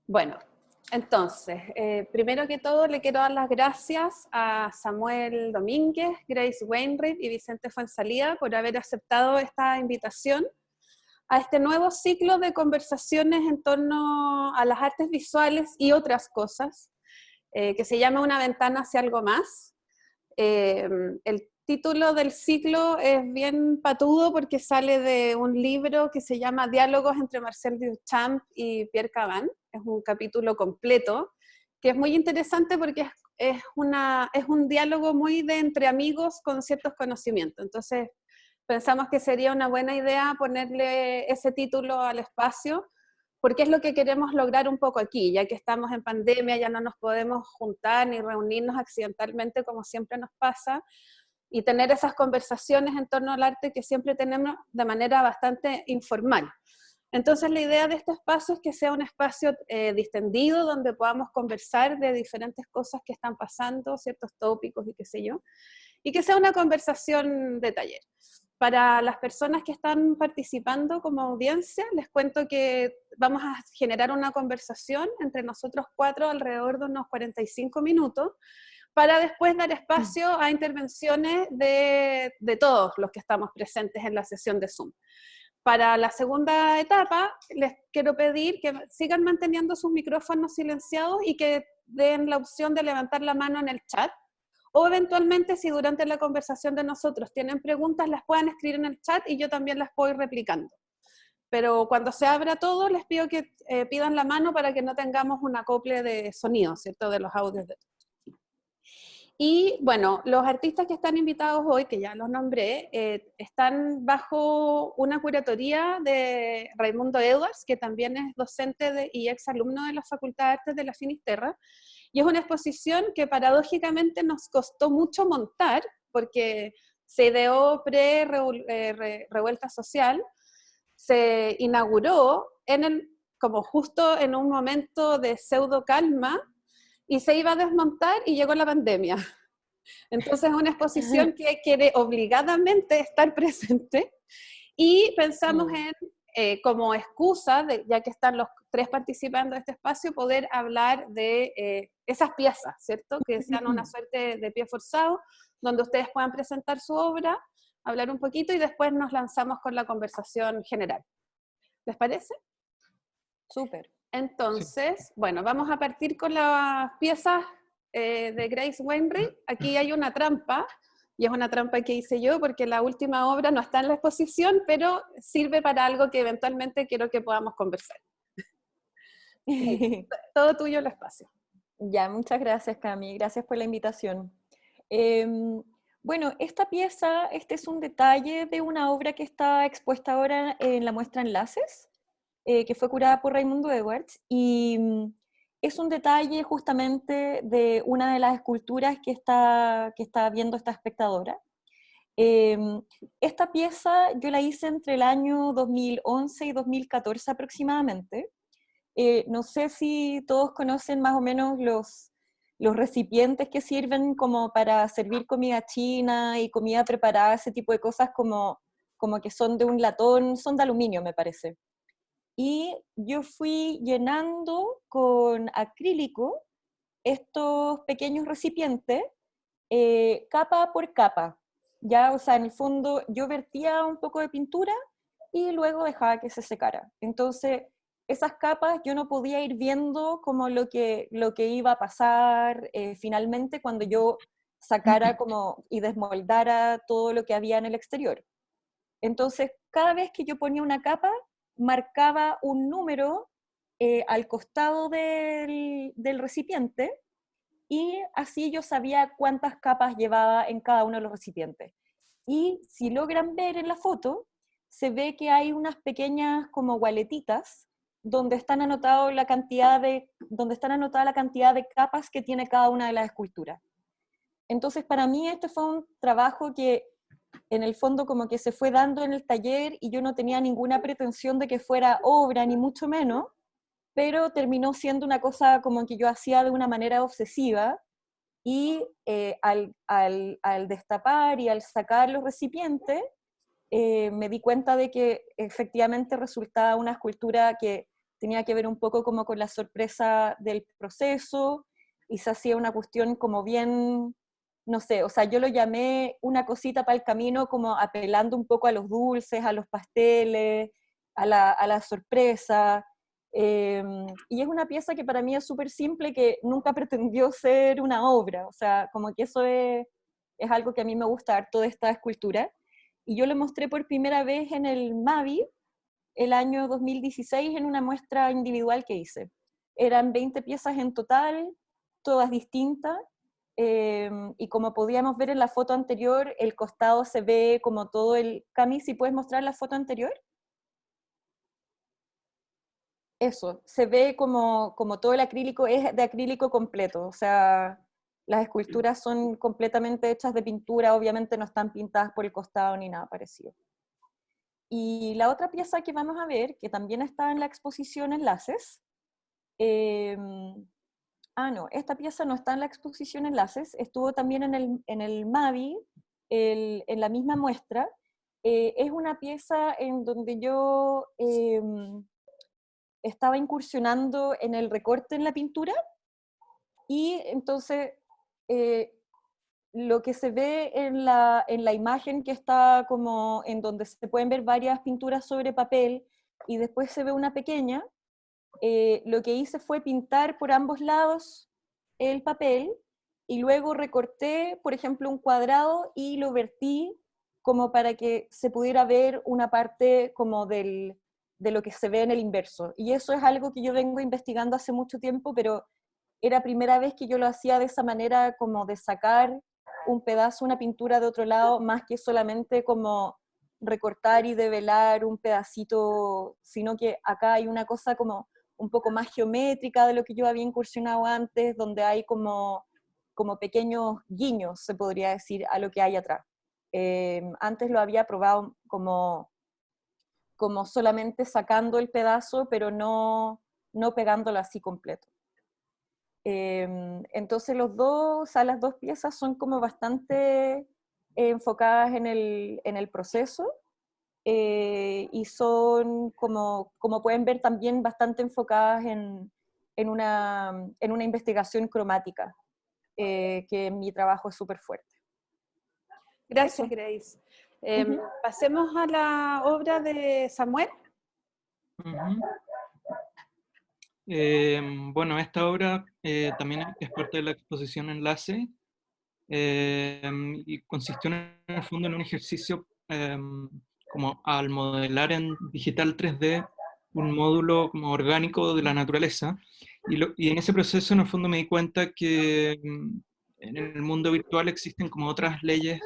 Bueno, entonces, primero que todo le quiero dar las gracias a Samuel Domínguez, Grace Wainwright y Vicente Fuenzalida por haber aceptado esta invitación a este nuevo ciclo de conversaciones en torno a las artes visuales y otras cosas, que se llama Una ventana hacia algo más. El título del ciclo es bien patudo porque sale de un libro que se llama Diálogos entre Marcel Duchamp y Pierre Caban. Es un capítulo completo que es muy interesante porque es un diálogo muy de entre amigos con ciertos conocimientos. Entonces pensamos que sería una buena idea ponerle ese título al espacio, porque es lo que queremos lograr un poco aquí, ya que estamos en pandemia, ya no nos podemos juntar ni reunirnos accidentalmente como siempre nos pasa, y tener esas conversaciones en torno al arte que siempre tenemos de manera bastante informal. Entonces la idea de este espacio es que sea un espacio distendido, donde podamos conversar de diferentes cosas que están pasando, ciertos tópicos y qué sé yo, y que sea una conversación de taller. Para las personas que están participando como audiencia, les cuento que vamos a generar una conversación entre nosotros cuatro alrededor de unos 45 minutos, para después dar espacio a intervenciones de todos los que estamos presentes en la sesión de Zoom. Para la segunda etapa, les quiero pedir que sigan manteniendo sus micrófonos silenciados y que den la opción de levantar la mano en el chat, o eventualmente si durante la conversación de nosotros tienen preguntas, las puedan escribir en el chat y yo también las puedo ir replicando. Pero cuando se abra todo, les pido que pidan la mano para que no tengamos un acople de sonido, ¿cierto? De los audios de todos. Y bueno, los artistas que están invitados hoy, que ya los nombré, están bajo una curatoría de Raimundo Edwards, que también es docente y ex alumno de la Facultad de Artes de la Finisterra, y es una exposición que paradójicamente nos costó mucho montar, porque se ideó pre-revuelta social, se inauguró como justo en un momento de pseudo calma, y se iba a desmontar y llegó la pandemia. Entonces es una exposición que quiere obligadamente estar presente, y pensamos en, como excusa, ya que están los tres participando de este espacio, poder hablar de esas piezas, ¿cierto? Que sean una suerte de pie forzado, donde ustedes puedan presentar su obra, hablar un poquito y después nos lanzamos con la conversación general. ¿Les parece? Súper. Entonces, bueno, vamos a partir con las piezas de Grace Wainwright. Aquí hay una trampa, y es una trampa que hice yo porque la última obra no está en la exposición, pero sirve para algo que eventualmente quiero que podamos conversar. Todo tuyo el espacio. Ya, muchas gracias, Cami. Gracias por la invitación. Bueno, esta pieza, este es un detalle de una obra que está expuesta ahora en la muestra Enlaces, que fue curada por Raimundo Edwards, y es un detalle justamente de una de las esculturas que está viendo esta espectadora. Esta pieza yo la hice entre el año 2011 y 2014 aproximadamente. No sé si todos conocen más o menos los recipientes que sirven como para servir comida china y comida preparada, ese tipo de cosas como que son de un latón, son de aluminio me parece. Y yo fui llenando con acrílico estos pequeños recipientes, capa por capa. Ya, o sea, en el fondo yo vertía un poco de pintura y luego dejaba que se secara. Entonces, esas capas yo no podía ir viendo como lo que iba a pasar finalmente cuando yo sacara como y desmoldara todo lo que había en el exterior. Entonces, cada vez que yo ponía una capa, marcaba un número al costado del recipiente, y así yo sabía cuántas capas llevaba en cada uno de los recipientes. Y si logran ver en la foto, se ve que hay unas pequeñas como gualetitas donde están anotado donde están anotada la cantidad de capas que tiene cada una de las esculturas. Entonces, para mí este fue un trabajo que en el fondo como que se fue dando en el taller y yo no tenía ninguna pretensión de que fuera obra, ni mucho menos, pero terminó siendo una cosa como que yo hacía de una manera obsesiva, y al destapar y al sacar los recipientes, me di cuenta de que efectivamente resultaba una escultura que tenía que ver un poco como con la sorpresa del proceso, y se hacía una cuestión como bien, no sé, o sea, yo lo llamé una cosita para el camino, como apelando un poco a los dulces, a los pasteles, a la sorpresa. Y es una pieza que para mí es súper simple, que nunca pretendió ser una obra, o sea, como que eso es algo que a mí me gusta harto de esta escultura. Y yo lo mostré por primera vez en el Mavi el año 2016 en una muestra individual que hice. Eran 20 piezas en total, todas distintas, y como podíamos ver en la foto anterior, el costado se ve como todo el... Cami, ¿si puedes mostrar la foto anterior? Eso, se ve como todo el acrílico es de acrílico completo, o sea, las esculturas son completamente hechas de pintura, obviamente no están pintadas por el costado ni nada parecido. Y la otra pieza que vamos a ver, que también está en la exposición Enlaces, eh, no, esta pieza no está en la exposición Enlaces, estuvo también en el Mavi, en la misma muestra. Es una pieza en donde yo estaba incursionando en el recorte en la pintura, y entonces eh, lo que se ve en la imagen que está como en donde se pueden ver varias pinturas sobre papel y después se ve una pequeña, lo que hice fue pintar por ambos lados el papel y luego recorté, por ejemplo, un cuadrado y lo vertí como para que se pudiera ver una parte como de lo que se ve en el inverso. Y eso es algo que yo vengo investigando hace mucho tiempo, pero era primera vez que yo lo hacía de esa manera, como de sacar un pedazo, una pintura de otro lado, más que solamente como recortar y develar un pedacito, sino que acá hay una cosa como un poco más geométrica de lo que yo había incursionado antes, donde hay como pequeños guiños, se podría decir, a lo que hay atrás. Antes lo había probado como solamente sacando el pedazo, pero no pegándolo así completo. Entonces o sea, las dos piezas son como bastante enfocadas en el proceso, y son, como pueden ver, también bastante enfocadas en una investigación cromática, que en mi trabajo es súper fuerte. Gracias, Eso. Grace. Ujú. Pasemos a la obra de Samuel. Ujú. Bueno, esta obra también es parte de la exposición Enlace, y consistió en el fondo en un ejercicio como al modelar en digital 3D un módulo como orgánico de la naturaleza, y en ese proceso en el fondo me di cuenta que en el mundo virtual existen como otras leyes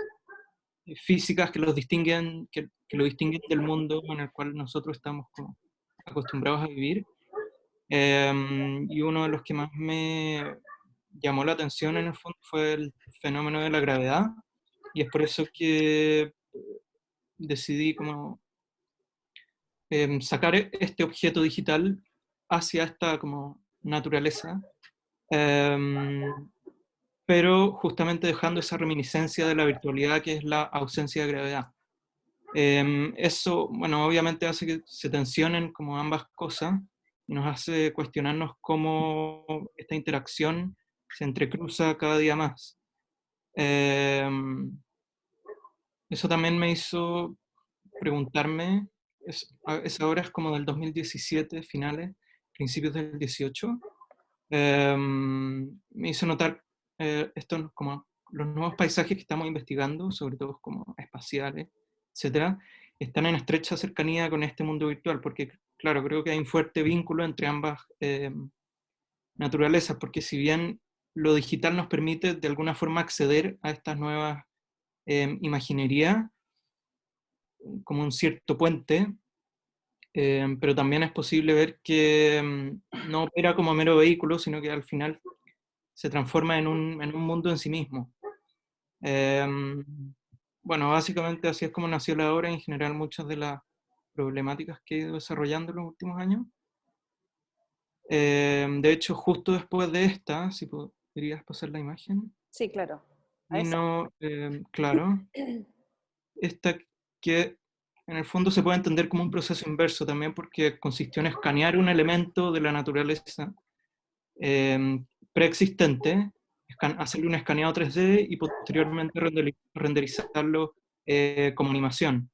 físicas que que lo distinguen del mundo en el cual nosotros estamos como acostumbrados a vivir. Y uno de los que más me llamó la atención en el fondo fue el fenómeno de la gravedad, y es por eso que decidí como sacar este objeto digital hacia esta como naturaleza, em, pero justamente dejando esa reminiscencia de la virtualidad que es la ausencia de gravedad. Eso, bueno, obviamente hace que se tensionen como ambas cosas y nos hace cuestionarnos cómo esta interacción se entrecruza cada día más. Em, Eso también me hizo preguntarme, esa obra es como del 2017, finales, principios del 18, me hizo notar esto como los nuevos paisajes que estamos investigando, sobre todo como espaciales, etcétera, están en estrecha cercanía con este mundo virtual, porque claro, creo que hay un fuerte vínculo entre ambas naturalezas, porque si bien lo digital nos permite de alguna forma acceder a estas nuevas imaginerías, como un cierto puente, pero también es posible ver que no opera como mero vehículo, sino que al final se transforma en un mundo en sí mismo. Bueno, básicamente así es como nació la obra, y en general muchas de las problemáticas que he ido desarrollando en los últimos años. De hecho, justo después de esta, si podrías pasar la imagen, Sí, claro. A esa. vino, claro, esta que en el fondo se puede entender como un proceso inverso también, porque consistió en escanear un elemento de la naturaleza preexistente, hacerle un escaneado 3D y posteriormente renderizarlo como animación.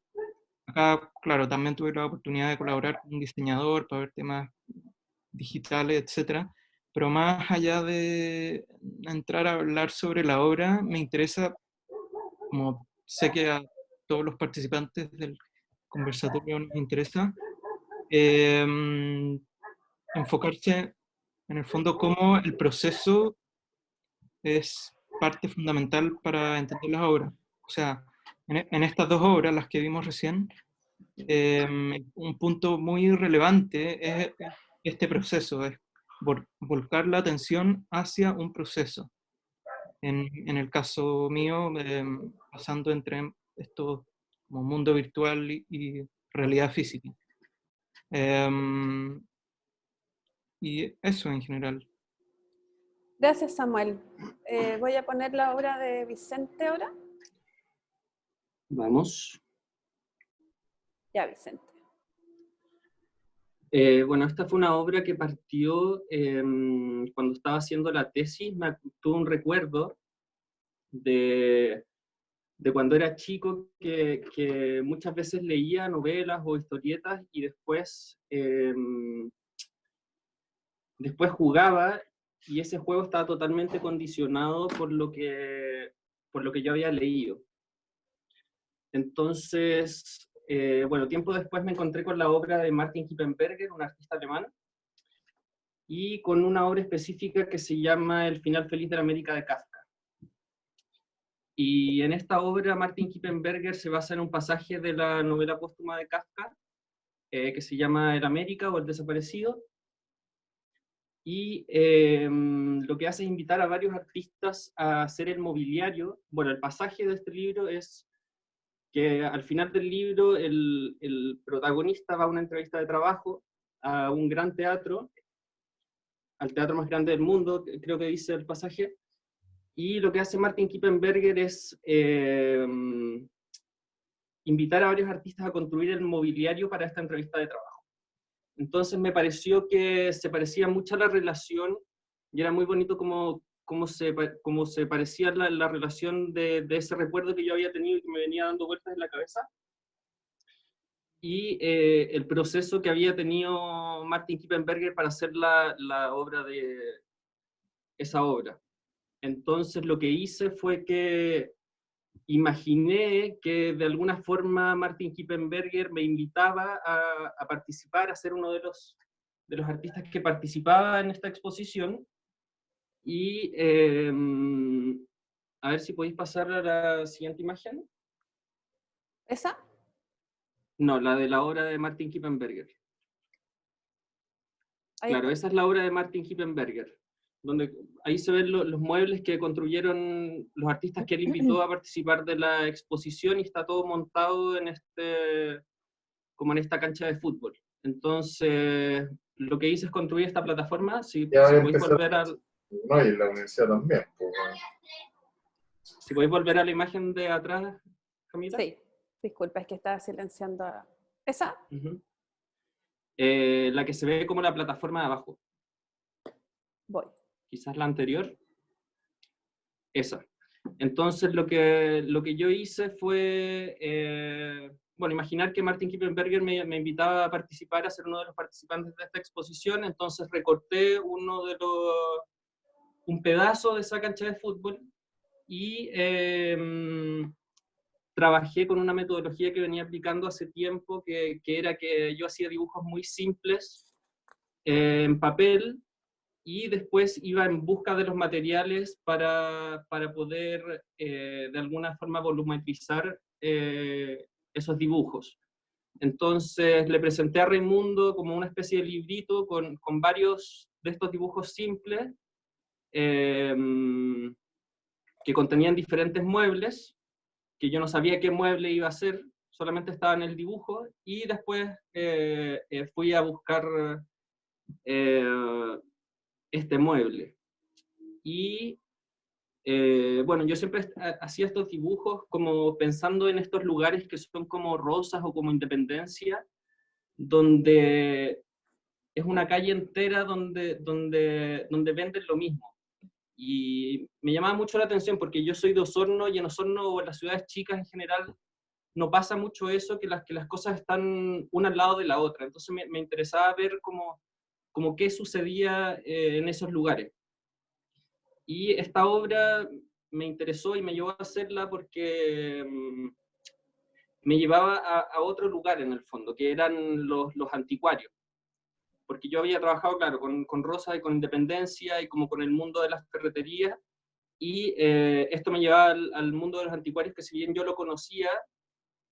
Acá, claro, también tuve la oportunidad de colaborar con un diseñador para ver temas digitales, etcétera. Pero más allá de entrar a hablar sobre la obra, me interesa, como sé que a todos los participantes del conversatorio nos interesa, enfocarse en el fondo cómo el proceso es parte fundamental para entender las obras. O sea, en estas dos obras, las que vimos recién, un punto muy relevante es este proceso, es volcar la atención hacia un proceso. En el caso mío, pasando entre esto como mundo virtual y realidad física. Y eso en general. Gracias, Samuel. Voy a poner la obra de Vicente ahora. Vamos. Ya, Vicente. Bueno, esta fue una obra que partió cuando estaba haciendo la tesis. Tuve un recuerdo de cuando era chico que muchas veces leía novelas o historietas y después jugaba, y ese juego estaba totalmente condicionado por lo que yo había leído. Entonces, bueno, tiempo después me encontré con la obra de Martin Kippenberger, un artista alemán, y con una obra específica que se llama El final feliz de la América de Kafka. Y en esta obra Martin Kippenberger se basa en un pasaje de la novela póstuma de Kafka, que se llama El América o El Desaparecido, y lo que hace es invitar a varios artistas a hacer el mobiliario. Bueno, el pasaje de este libro es que al final del libro el protagonista va a una entrevista de trabajo a un gran teatro, al teatro más grande del mundo, creo que dice el pasaje, y lo que hace Martin Kippenberger es invitar a varios artistas a construir el mobiliario para esta entrevista de trabajo. Entonces me pareció que se parecía mucho a la relación, y era muy bonito cómo se parecía la relación de ese recuerdo que yo había tenido y que me venía dando vueltas en la cabeza, y el proceso que había tenido Martin Kippenberger para hacer la obra de esa obra. Entonces lo que hice fue que imaginé que de alguna forma Martin Kippenberger me invitaba a participar, a ser uno de los artistas que participaba en esta exposición, y a ver si podéis pasar a la siguiente imagen. ¿Esa? No, la de la obra de Martin Kippenberger. Ahí Claro, está. esa es la obra de Martin Kippenberger, donde ahí se ven los muebles que construyeron los artistas que él invitó a participar de la exposición, y está todo montado como en esta cancha de fútbol. Entonces, lo que hice es construir esta plataforma. Si podéis volver No, y en la universidad también. Pues, bueno. Si podéis volver a la imagen de atrás, Camila. Sí, disculpa, es que estaba silenciando. ¿Esa? Uh-huh. La que se ve como la plataforma de abajo. Voy. Quizás la anterior. Esa. Entonces lo que yo hice fue, bueno, imaginar que Martin Kippenberger me invitaba a participar, a ser uno de los participantes de esta exposición. Entonces recorté un pedazo de esa cancha de fútbol y trabajé con una metodología que venía aplicando hace tiempo, que era que yo hacía dibujos muy simples en papel, y después iba en busca de los materiales para poder de alguna forma volumetrizar esos dibujos. Entonces le presenté a Raimundo como una especie de librito con varios de estos dibujos simples que contenían diferentes muebles, que yo no sabía qué mueble iba a ser, solamente estaba en el dibujo, y después fui a buscar este mueble. Y bueno, yo siempre hacía estos dibujos como pensando en estos lugares que son como Rosas o como Independencia, donde es una calle entera donde venden lo mismo. Y me llamaba mucho la atención porque yo soy de Osorno, y en Osorno o en las ciudades chicas en general no pasa mucho eso, que las cosas están una al lado de la otra. Entonces me interesaba ver como qué sucedía en esos lugares. Y esta obra me interesó y me llevó a hacerla porque me llevaba a otro lugar en el fondo, que eran los anticuarios. Porque yo había trabajado, claro, con Rosa y con Independencia y como con el mundo de las ferreterías, y esto me llevaba al mundo de los anticuarios, que si bien yo lo conocía,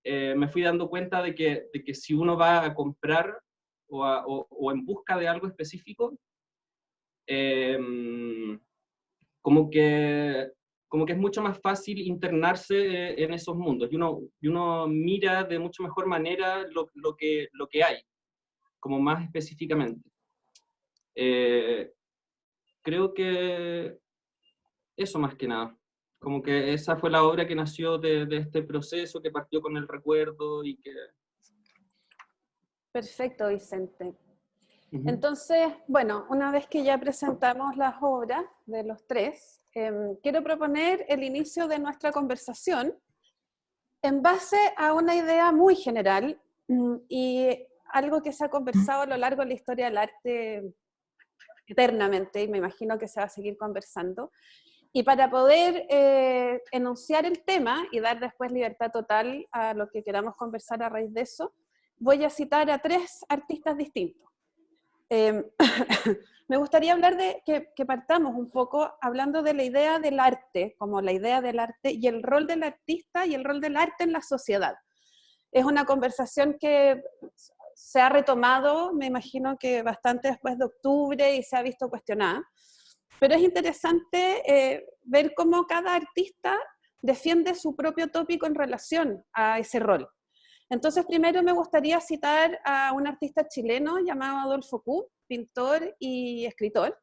me fui dando cuenta de que si uno va a comprar o en busca de algo específico, eh, como que, como que es mucho más fácil internarse en esos mundos, y uno mira de mucho mejor manera lo que hay, como más específicamente. Creo que eso más que nada. Como que esa fue la obra que nació de este proceso, que partió con el recuerdo y que... Perfecto, Vicente. Ujú. Entonces, bueno, una vez que ya presentamos las obras de los tres, quiero proponer el inicio de nuestra conversación en base a una idea muy general y algo que se ha conversado a lo largo de la historia del arte eternamente, y me imagino que se va a seguir conversando. Y para poder enunciar el tema y dar después libertad total a lo que queramos conversar a raíz de eso, voy a citar a tres artistas distintos. Me gustaría hablar de que partamos un poco hablando de la idea del arte, como la idea del arte y el rol del artista y el rol del arte en la sociedad. Es una conversación que se ha retomado, me imagino que bastante después de octubre, y se ha visto cuestionada, pero es interesante ver cómo cada artista defiende su propio tópico en relación a ese rol. Entonces, primero me gustaría citar a un artista chileno llamado Adolfo Kuh, pintor y escritor.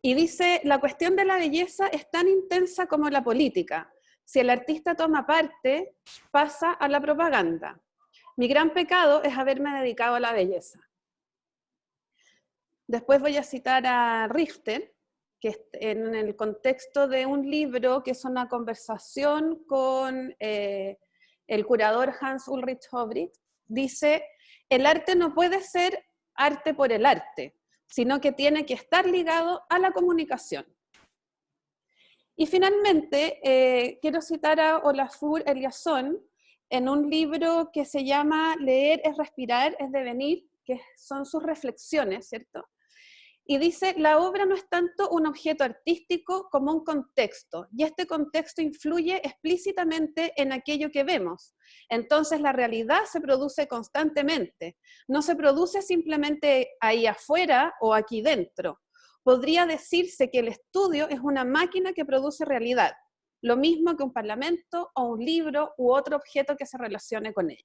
Y dice, la cuestión de la belleza es tan intensa como la política. Si el artista toma parte, pasa a la propaganda. Mi gran pecado es haberme dedicado a la belleza. Después voy a citar a Richter, que en el contexto de un libro que es una conversación con el curador Hans Ulrich Hobrich, dice, el arte no puede ser arte por el arte, sino que tiene que estar ligado a la comunicación. Y finalmente, quiero citar a Olafur Eliasson en un libro que se llama Leer es respirar, es devenir, que son sus reflexiones, ¿cierto? Y dice, la obra no es tanto un objeto artístico como un contexto, y este contexto influye explícitamente en aquello que vemos. Entonces la realidad se produce constantemente, no se produce simplemente ahí afuera o aquí dentro. Podría decirse que el estudio es una máquina que produce realidad, lo mismo que un parlamento o un libro u otro objeto que se relacione con ella.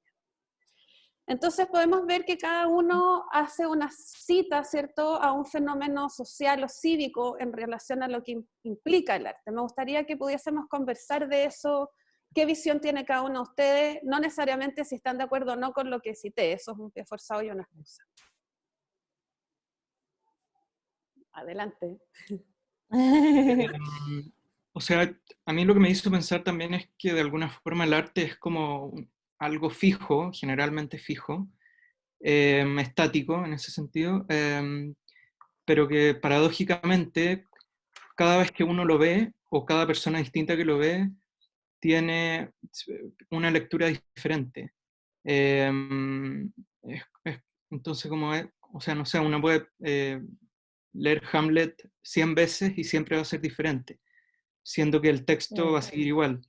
Entonces podemos ver que cada uno hace una cita, ¿cierto?, a un fenómeno social o cívico en relación a lo que implica el arte. Me gustaría que pudiésemos conversar de eso, qué visión tiene cada uno de ustedes, no necesariamente si están de acuerdo o no con lo que cité, eso es un pie forzado y una excusa. Adelante. O sea, a mí lo que me hizo pensar también es que de alguna forma el arte es como algo fijo, generalmente fijo, estático en ese sentido, pero que paradójicamente cada vez que uno lo ve, o cada persona distinta que lo ve, tiene una lectura diferente. Entonces, como es, o sea, no sé, uno puede leer Hamlet 100 veces y siempre va a ser diferente, siendo que el texto va a seguir igual.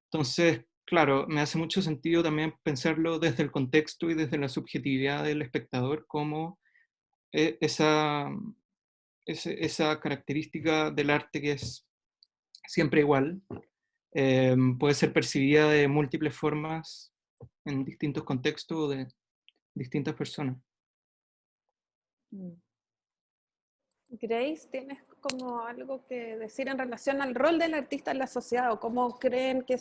Entonces, claro, me hace mucho sentido también pensarlo desde el contexto y desde la subjetividad del espectador, como esa característica del arte que es siempre igual, puede ser percibida de múltiples formas en distintos contextos o de distintas personas. Grace, ¿tienes como algo que decir en relación al rol del artista en la sociedad, o cómo creen que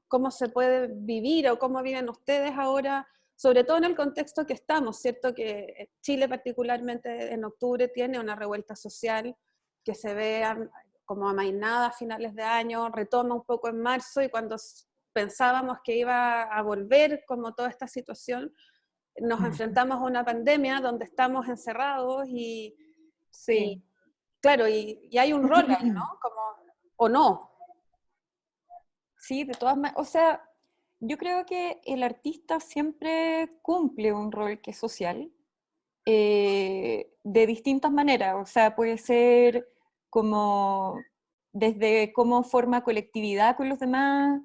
cómo se puede vivir, o cómo viven ustedes ahora, sobre todo en el contexto que estamos, ¿cierto? Que Chile particularmente en octubre tiene una revuelta social que se ve como amainada a finales de año, retoma un poco en marzo, y cuando pensábamos que iba a volver como toda esta situación, nos enfrentamos a una pandemia donde estamos encerrados y Sí. claro, y hay un rol ahí, ¿no? Como, o no. Sí, de todas maneras, o sea, yo creo que el artista siempre cumple un rol que es social, de distintas maneras, o sea, puede ser como desde cómo forma colectividad con los demás,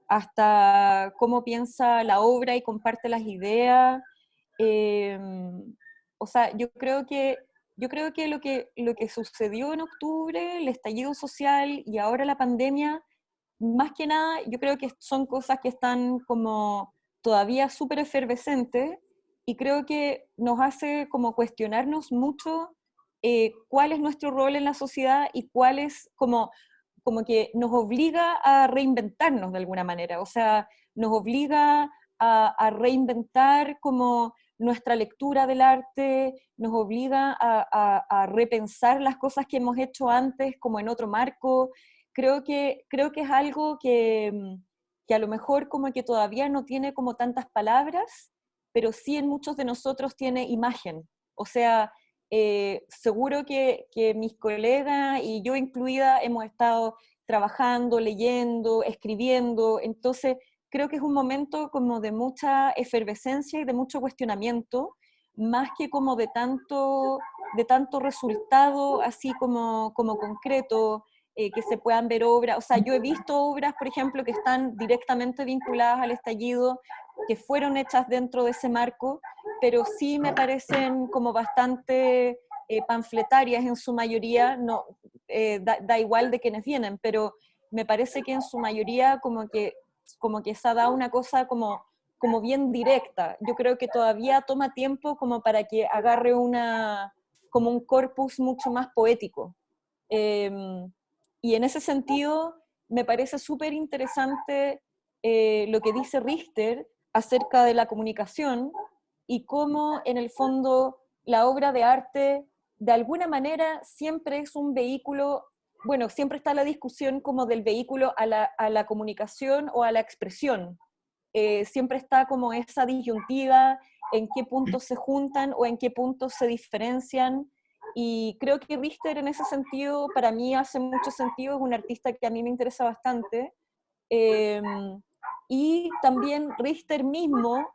hasta cómo piensa la obra y comparte las ideas. eh, o sea, yo creo que lo que sucedió en octubre, el estallido social y ahora la pandemia, más que nada, yo creo que son cosas que están como todavía súper efervescentes, y creo que nos hace como cuestionarnos mucho cuál es nuestro rol en la sociedad, y cuál es como que nos obliga a reinventarnos de alguna manera, o sea, nos obliga a reinventar como nuestra lectura del arte, nos obliga a repensar las cosas que hemos hecho antes como en otro marco. Creo que es algo que a lo mejor como que todavía no tiene como tantas palabras, pero sí en muchos de nosotros tiene imagen. O sea, seguro que mis colegas y yo incluida hemos estado trabajando, leyendo, escribiendo, entonces creo que es un momento como de mucha efervescencia y de mucho cuestionamiento, más que como de tanto resultado así como concreto, que se puedan ver obras. O sea, yo he visto obras, por ejemplo, que están directamente vinculadas al estallido, que fueron hechas dentro de ese marco, pero sí me parecen como bastante panfletarias en su mayoría, no, da igual de quienes vienen, pero me parece que en su mayoría como que se ha dado una cosa como bien directa. Yo creo que todavía toma tiempo como para que agarre como un corpus mucho más poético. Eh, y en ese sentido, me parece súper interesante lo que dice Richter acerca de la comunicación, y cómo en el fondo la obra de arte de alguna manera siempre es un vehículo. Bueno, siempre está la discusión como del vehículo a la comunicación o a la expresión. Siempre está como esa disyuntiva, en qué puntos se juntan o en qué puntos se diferencian. Y creo que Richter en ese sentido, para mí hace mucho sentido, es un artista que a mí me interesa bastante. Eh, y también Richter mismo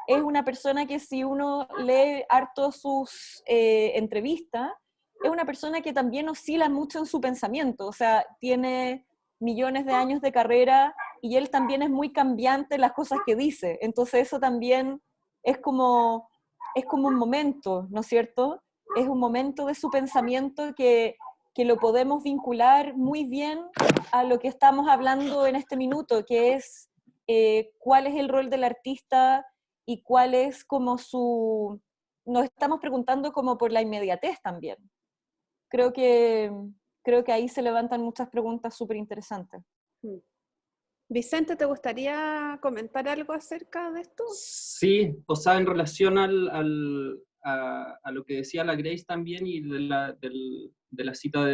es una persona que, si uno lee harto sus entrevistas, es una persona que también oscila mucho en su pensamiento, o sea, tiene millones de años de carrera y él también es muy cambiante en las cosas que dice, entonces eso también es como un momento, ¿no es cierto? Es un momento de su pensamiento que lo podemos vincular muy bien a lo que estamos hablando en este minuto, que es cuál es el rol del artista y cuál es como nos estamos preguntando como por la inmediatez también. Creo que, creo que ahí se levantan muchas preguntas súper interesantes. Vicente, ¿te gustaría comentar algo acerca de esto? Sí, o sea, en relación a lo que decía la Grace también, y de la cita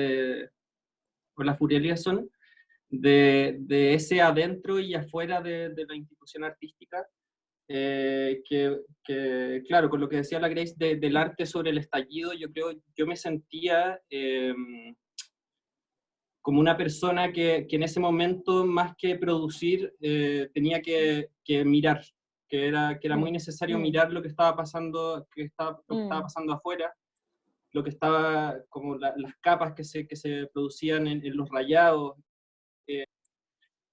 por la Furia Eliasson, de ese adentro y afuera de la institución artística, claro, con lo que decía la Grace del arte sobre el estallido, yo me sentía como una persona que en ese momento, más que producir, tenía que mirar, que era muy necesario mirar lo que estaba pasando, lo que estaba pasando afuera, lo que estaba, como las capas que se producían en los rayados,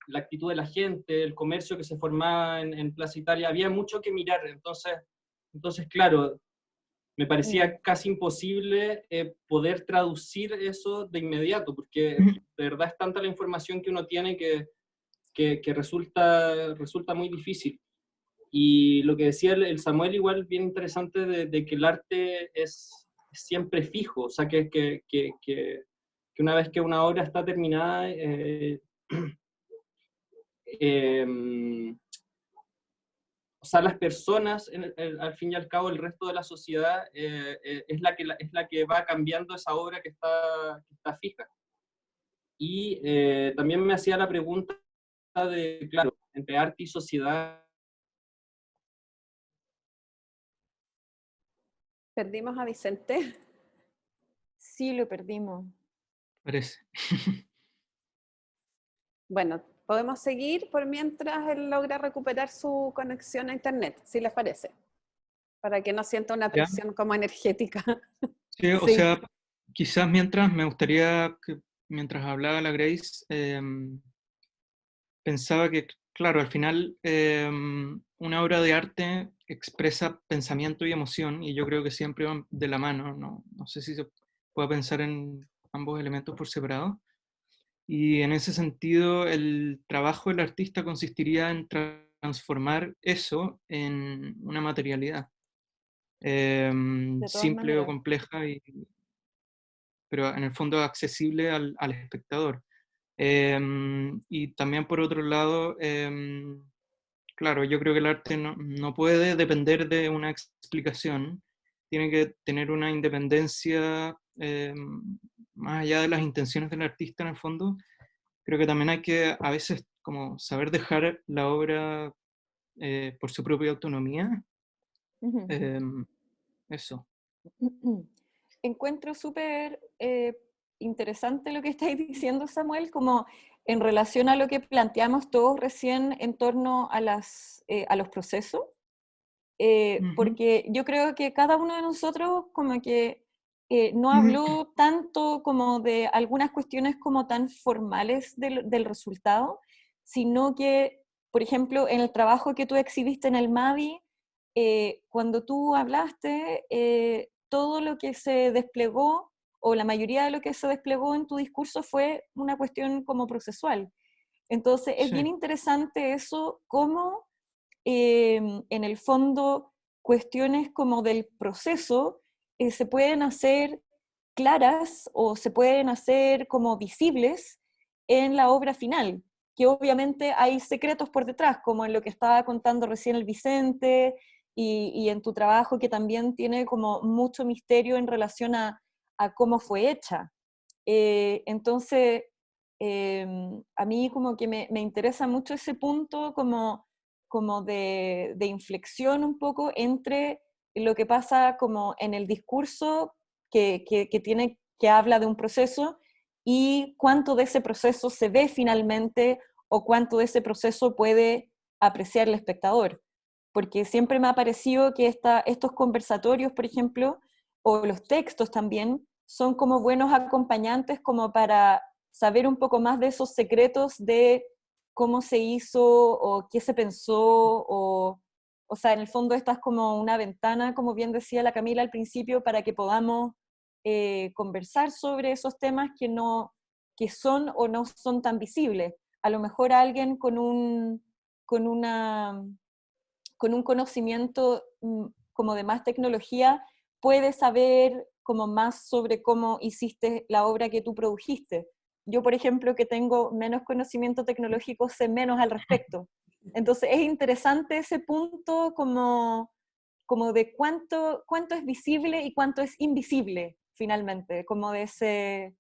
la actitud de la gente, el comercio que se formaba en Plaza Italia, había mucho que mirar. Entonces claro, me parecía casi imposible poder traducir eso de inmediato, porque de verdad es tanta la información que uno tiene que resulta muy difícil. Y lo que decía el Samuel, igual bien interesante, de que el arte es siempre fijo, o sea, que una vez que una obra está terminada, o sea, las personas, al fin y al cabo, el resto de la sociedad es la que va cambiando esa obra que está fija. Y también me hacía la pregunta de, claro, entre arte y sociedad. Perdimos a Vicente. Sí, lo perdimos. Parece. Bueno, podemos seguir por mientras él logra recuperar su conexión a internet, si les parece, para que no sienta una ¿Ya? presión como energética. Sí, o Sí. sea, quizás mientras me gustaría que, mientras hablaba la Grace, pensaba que, claro, al final una obra de arte expresa pensamiento y emoción, y yo creo que siempre van de la mano, no, no sé si se puede pensar en ambos elementos por separado. Y en ese sentido, el trabajo del artista consistiría en transformar eso en una materialidad De todas simple o maneras. compleja, pero en el fondo accesible al espectador. Y también por otro lado, claro, yo creo que el arte no puede depender de una explicación, tiene que tener una independencia más allá de las intenciones del artista en el fondo. Creo que también hay que a veces como saber dejar la obra por su propia autonomía. Ujú. Eso. Encuentro súper interesante lo que estáis diciendo, Samuel, como en relación a lo que planteamos todos recién en torno a los procesos, Ujú. porque yo creo que cada uno de nosotros como que no Mm. habló tanto como de algunas cuestiones como tan formales del resultado, sino que, por ejemplo, en el trabajo que tú exhibiste en el MAVI, cuando tú hablaste, todo lo que se desplegó, o la mayoría de lo que se desplegó en tu discurso fue una cuestión como procesual. Entonces, es bien Sí, interesante eso, cómo en el fondo cuestiones como del proceso se pueden hacer claras o se pueden hacer como visibles en la obra final, que obviamente hay secretos por detrás, como en lo que estaba contando recién el Vicente y en tu trabajo que también tiene como mucho misterio en relación a cómo fue hecha. Entonces, a mí como que me interesa mucho ese punto como de inflexión un poco entre lo que pasa como en el discurso que habla de un proceso y cuánto de ese proceso se ve finalmente o cuánto de ese proceso puede apreciar el espectador. Porque siempre me ha parecido que estos conversatorios, por ejemplo, o los textos también, son como buenos acompañantes como para saber un poco más de esos secretos de cómo se hizo o qué se pensó, o sea, en el fondo esta es como una ventana, como bien decía la Camila al principio, para que podamos conversar sobre esos temas que son o no son tan visibles. A lo mejor alguien con, una, con un conocimiento como de más tecnología puede saber como más sobre cómo hiciste la obra que tú produjiste. Yo, por ejemplo, que tengo menos conocimiento tecnológico, sé menos al respecto. Entonces es interesante ese punto como de cuánto es visible y cuánto es invisible, finalmente, como de ese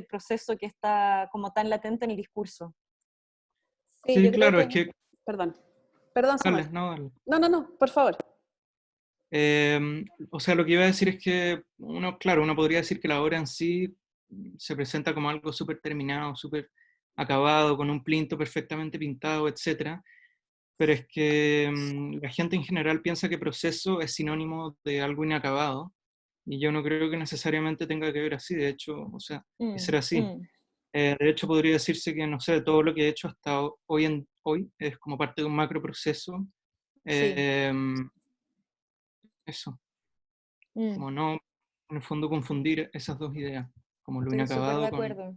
proceso que está como tan latente en el discurso. Sí, sí, yo creo claro, es que... que, Perdón. Perdón, Samuel. dale, no, dale. No, no, no, por favor. O sea, lo que iba a decir es que uno, claro, uno podría decir que la obra en sí se presenta como algo súper terminado, súper acabado, con un plinto perfectamente pintado, etcétera. Pero es que la gente en general piensa que proceso es sinónimo de algo inacabado, y yo no creo que necesariamente tenga que ver así, de hecho, o sea, que Mm, ser así. mm, De hecho, podría decirse que, no sé, todo lo que he hecho hasta hoy es como parte de un macro proceso. sí. Eh, Eso, Mm. como no, en el fondo, confundir esas dos ideas, como lo Estoy súper de inacabado con acuerdo. el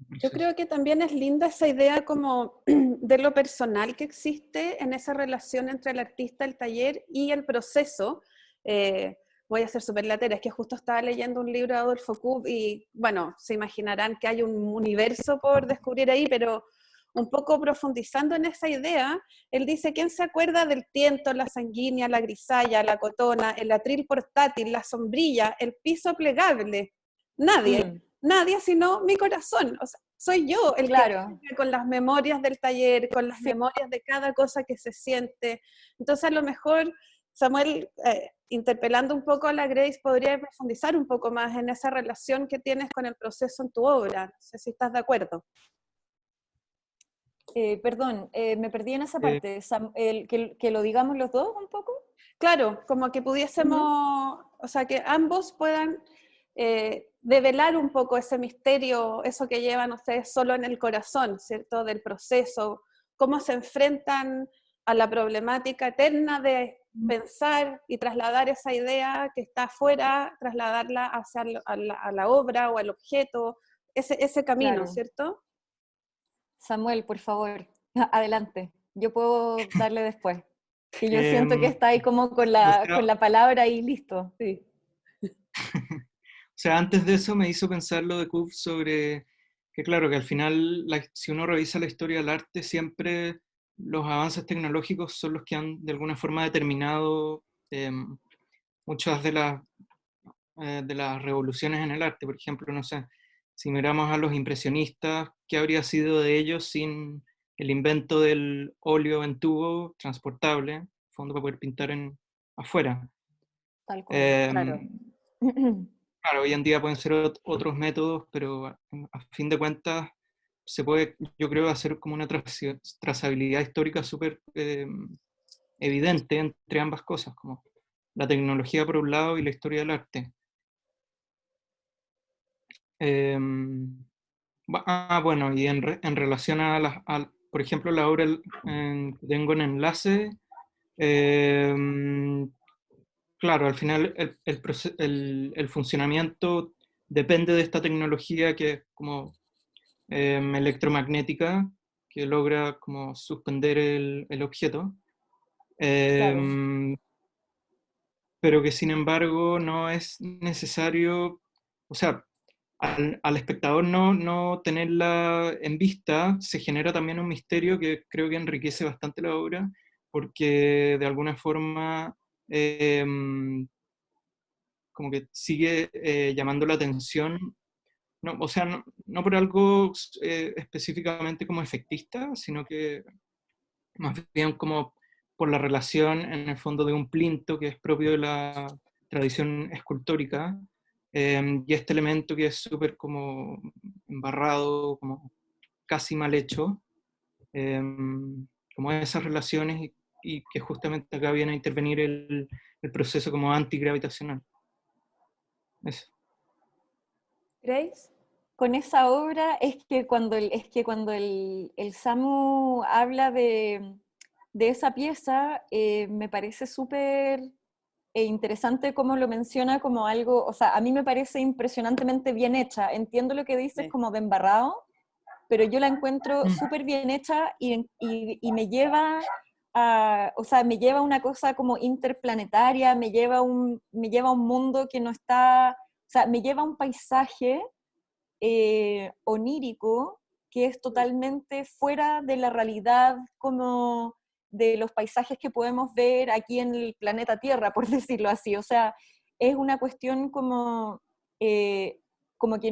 Yo proceso. creo que también es linda esa idea como de lo personal que existe en esa relación entre el artista, el taller y el proceso. voy a ser súper latera, es que justo estaba leyendo un libro de Adolfo Kuhn y, bueno, se imaginarán que hay un universo por descubrir ahí, pero un poco profundizando en esa idea, él dice, ¿quién se acuerda del tiento, la sanguínea, la grisalla, la cotona, el atril portátil, la sombrilla, el piso plegable? Nadie, nadie sino mi corazón, o sea, soy yo el Claro. que con las memorias del taller, con las Sí. memorias de cada cosa que se siente. Entonces a lo mejor Samuel, interpelando un poco a la Grace, podría profundizar un poco más en esa relación que tienes con el proceso en tu obra. No sé si estás de acuerdo. Perdón, me perdí en esa Eh, parte. Que lo digamos los dos un poco. Claro, como que pudiésemos, o sea, que ambos puedan develar un poco ese misterio, eso que llevan ustedes solo en el corazón, ¿cierto? Del proceso, cómo se enfrentan a la problemática eterna de pensar y trasladar esa idea que está afuera, trasladarla hacia a la obra o al objeto, ese camino, Claro. ¿cierto? Samuel, por favor, adelante. Yo puedo darle después. Que yo siento que em, está ahí como o con sea, la palabra y listo. Sí. O sea, antes de eso me hizo pensar lo de Kuf sobre que, claro, que al final, si uno revisa la historia del arte, siempre los avances tecnológicos son los que han de alguna forma determinado muchas de las revoluciones en el arte. Por ejemplo, no sé, si miramos a los impresionistas, ¿qué habría sido de ellos sin el invento del óleo en tubo transportable, en fondo para poder pintar afuera? Tal cual, claro. Em, Claro, hoy en día pueden ser otros métodos, pero a fin de cuentas se puede, yo creo, hacer como una trazabilidad histórica súper evidente entre ambas cosas, como la tecnología por un lado y la historia del arte. Bueno, y en relación por ejemplo, la obra que tengo en enlace, em, claro, al final el funcionamiento depende de esta tecnología que es como electromagnética, que logra como suspender el objeto, Claro. em, pero que sin embargo no es necesario, o sea, al espectador no tenerla en vista, se genera también un misterio que creo que enriquece bastante la obra, porque de alguna forma como que sigue llamando la atención, no, o sea, no por algo específicamente como efectista, sino que más bien como por la relación en el fondo de un plinto que es propio de la tradición escultórica, y este elemento que es súper como embarrado, como casi mal hecho, eh, como esas relaciones y que justamente acá viene a intervenir el proceso como antigravitacional. Eso. Grace. Con esa obra es que cuando el Samu habla de esa pieza, me parece súper interesante cómo lo menciona como algo, o sea, a mí me parece impresionantemente bien hecha. Entiendo lo que dices Sí. como de embarrado, pero yo la encuentro súper bien hecha y me lleva o sea, me lleva a una cosa como interplanetaria, me lleva a un mundo que no está, o sea, me lleva a un paisaje onírico que es totalmente fuera de la realidad como de los paisajes que podemos ver aquí en el planeta Tierra, por decirlo así. O sea, es una cuestión como que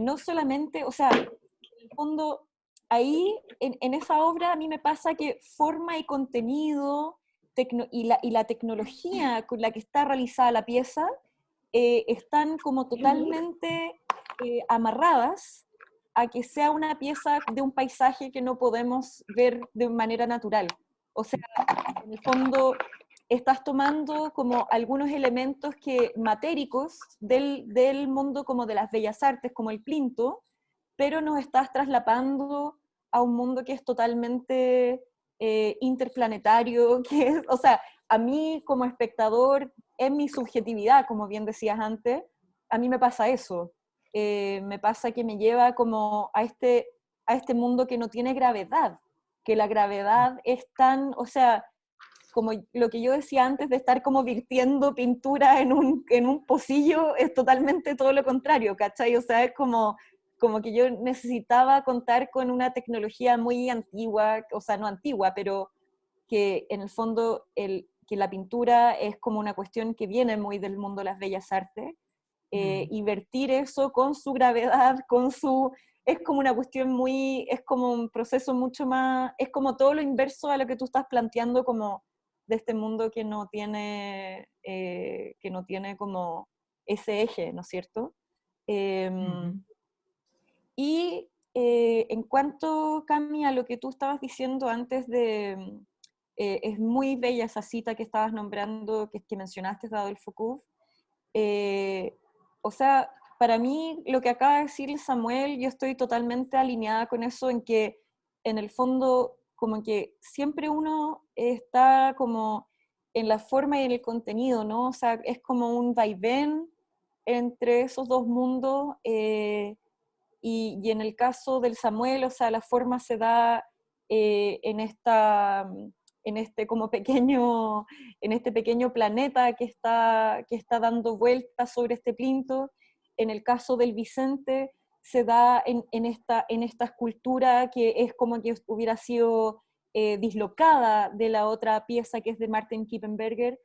no solamente, o sea, en el fondo, ahí en esa obra a mí me pasa que forma y contenido y la tecnología con la que está realizada la pieza están como totalmente amarradas a que sea una pieza de un paisaje que no podemos ver de manera natural. O sea, en el fondo estás tomando como algunos elementos matéricos del mundo como de las bellas artes, como el plinto, pero nos estás trasladando a un mundo que es totalmente interplanetario, o sea, a mí como espectador, en mi subjetividad, como bien decías antes, a mí me pasa eso. Me pasa que me lleva como a este mundo que no tiene gravedad, que la gravedad es tan, o sea, como lo que yo decía antes de estar como virtiendo pintura en un pocillo, es totalmente todo lo contrario, ¿cachai? O sea, es como que yo necesitaba contar con una tecnología muy antigua, o sea, no antigua, pero que en el fondo que la pintura es como una cuestión que viene muy del mundo de las bellas artes, y vertir eso con su gravedad, es como una cuestión es como un proceso mucho más, es como todo lo inverso a lo que tú estás planteando como de este mundo que no tiene como ese eje, ¿no es cierto? Y en cuanto, Cami, a lo que tú estabas diciendo antes es muy bella esa cita que estabas nombrando, que mencionaste de Adolfo Kuh. O sea, para mí lo que acaba de decir Samuel, yo estoy totalmente alineada con eso, en que en el fondo como que siempre uno está como en la forma y en el contenido, ¿no? O sea, es como un vaivén entre esos dos mundos, y en el caso del Samuel, o sea, la forma se da en este como pequeño, en este pequeño planeta que está dando vueltas sobre este plinto. En el caso del Vicente, se da en esta escultura que es como que hubiera sido dislocada de la otra pieza que es de Martin Kippenberger.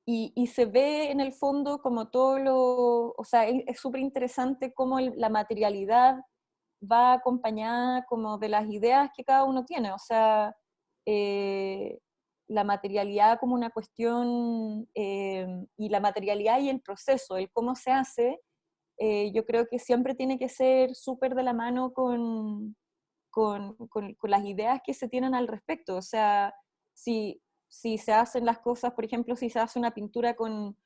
Y se ve en el fondo como o sea, es súper interesante cómo la materialidad va acompañada como de las ideas que cada uno tiene, o sea, eh, la materialidad como una cuestión, y la materialidad y el proceso, el cómo se hace, yo creo que siempre tiene que ser súper de la mano con las ideas que se tienen al respecto, o sea, si se hacen las cosas, por ejemplo, si se hace una pintura con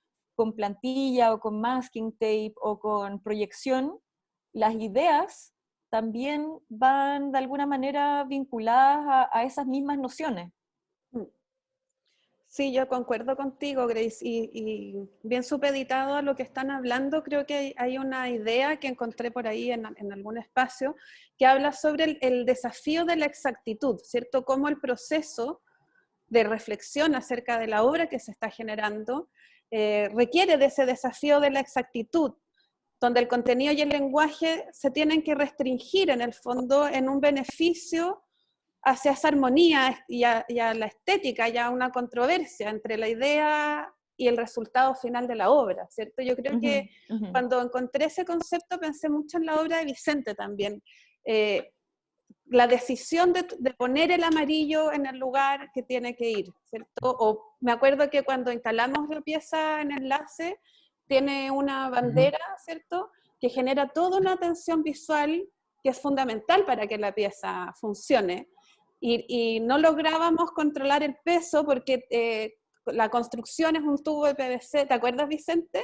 plantilla o con masking tape o con proyección, las ideas también van de alguna manera vinculadas a esas mismas nociones. Sí, yo concuerdo contigo, Grace, y bien supeditado a lo que están hablando, creo que hay una idea que encontré por ahí en algún espacio que habla sobre el desafío de la exactitud, ¿cierto? Cómo el proceso de reflexión acerca de la obra que se está generando requiere de ese desafío de la exactitud, donde el contenido y el lenguaje se tienen que restringir en el fondo en un beneficio hacia esa armonía y a la estética, ya una controversia entre la idea y el resultado final de la obra, ¿cierto? Yo creo que cuando encontré ese concepto pensé mucho en la obra de Vicente también. La decisión de poner el amarillo en el lugar que tiene que ir, ¿cierto? O me acuerdo que cuando instalamos la pieza en enlace, tiene una bandera, ¿cierto? Que genera toda una tensión visual que es fundamental para que la pieza funcione. Y no lográbamos controlar el peso porque la construcción es un tubo de PVC, ¿te acuerdas, Vicente?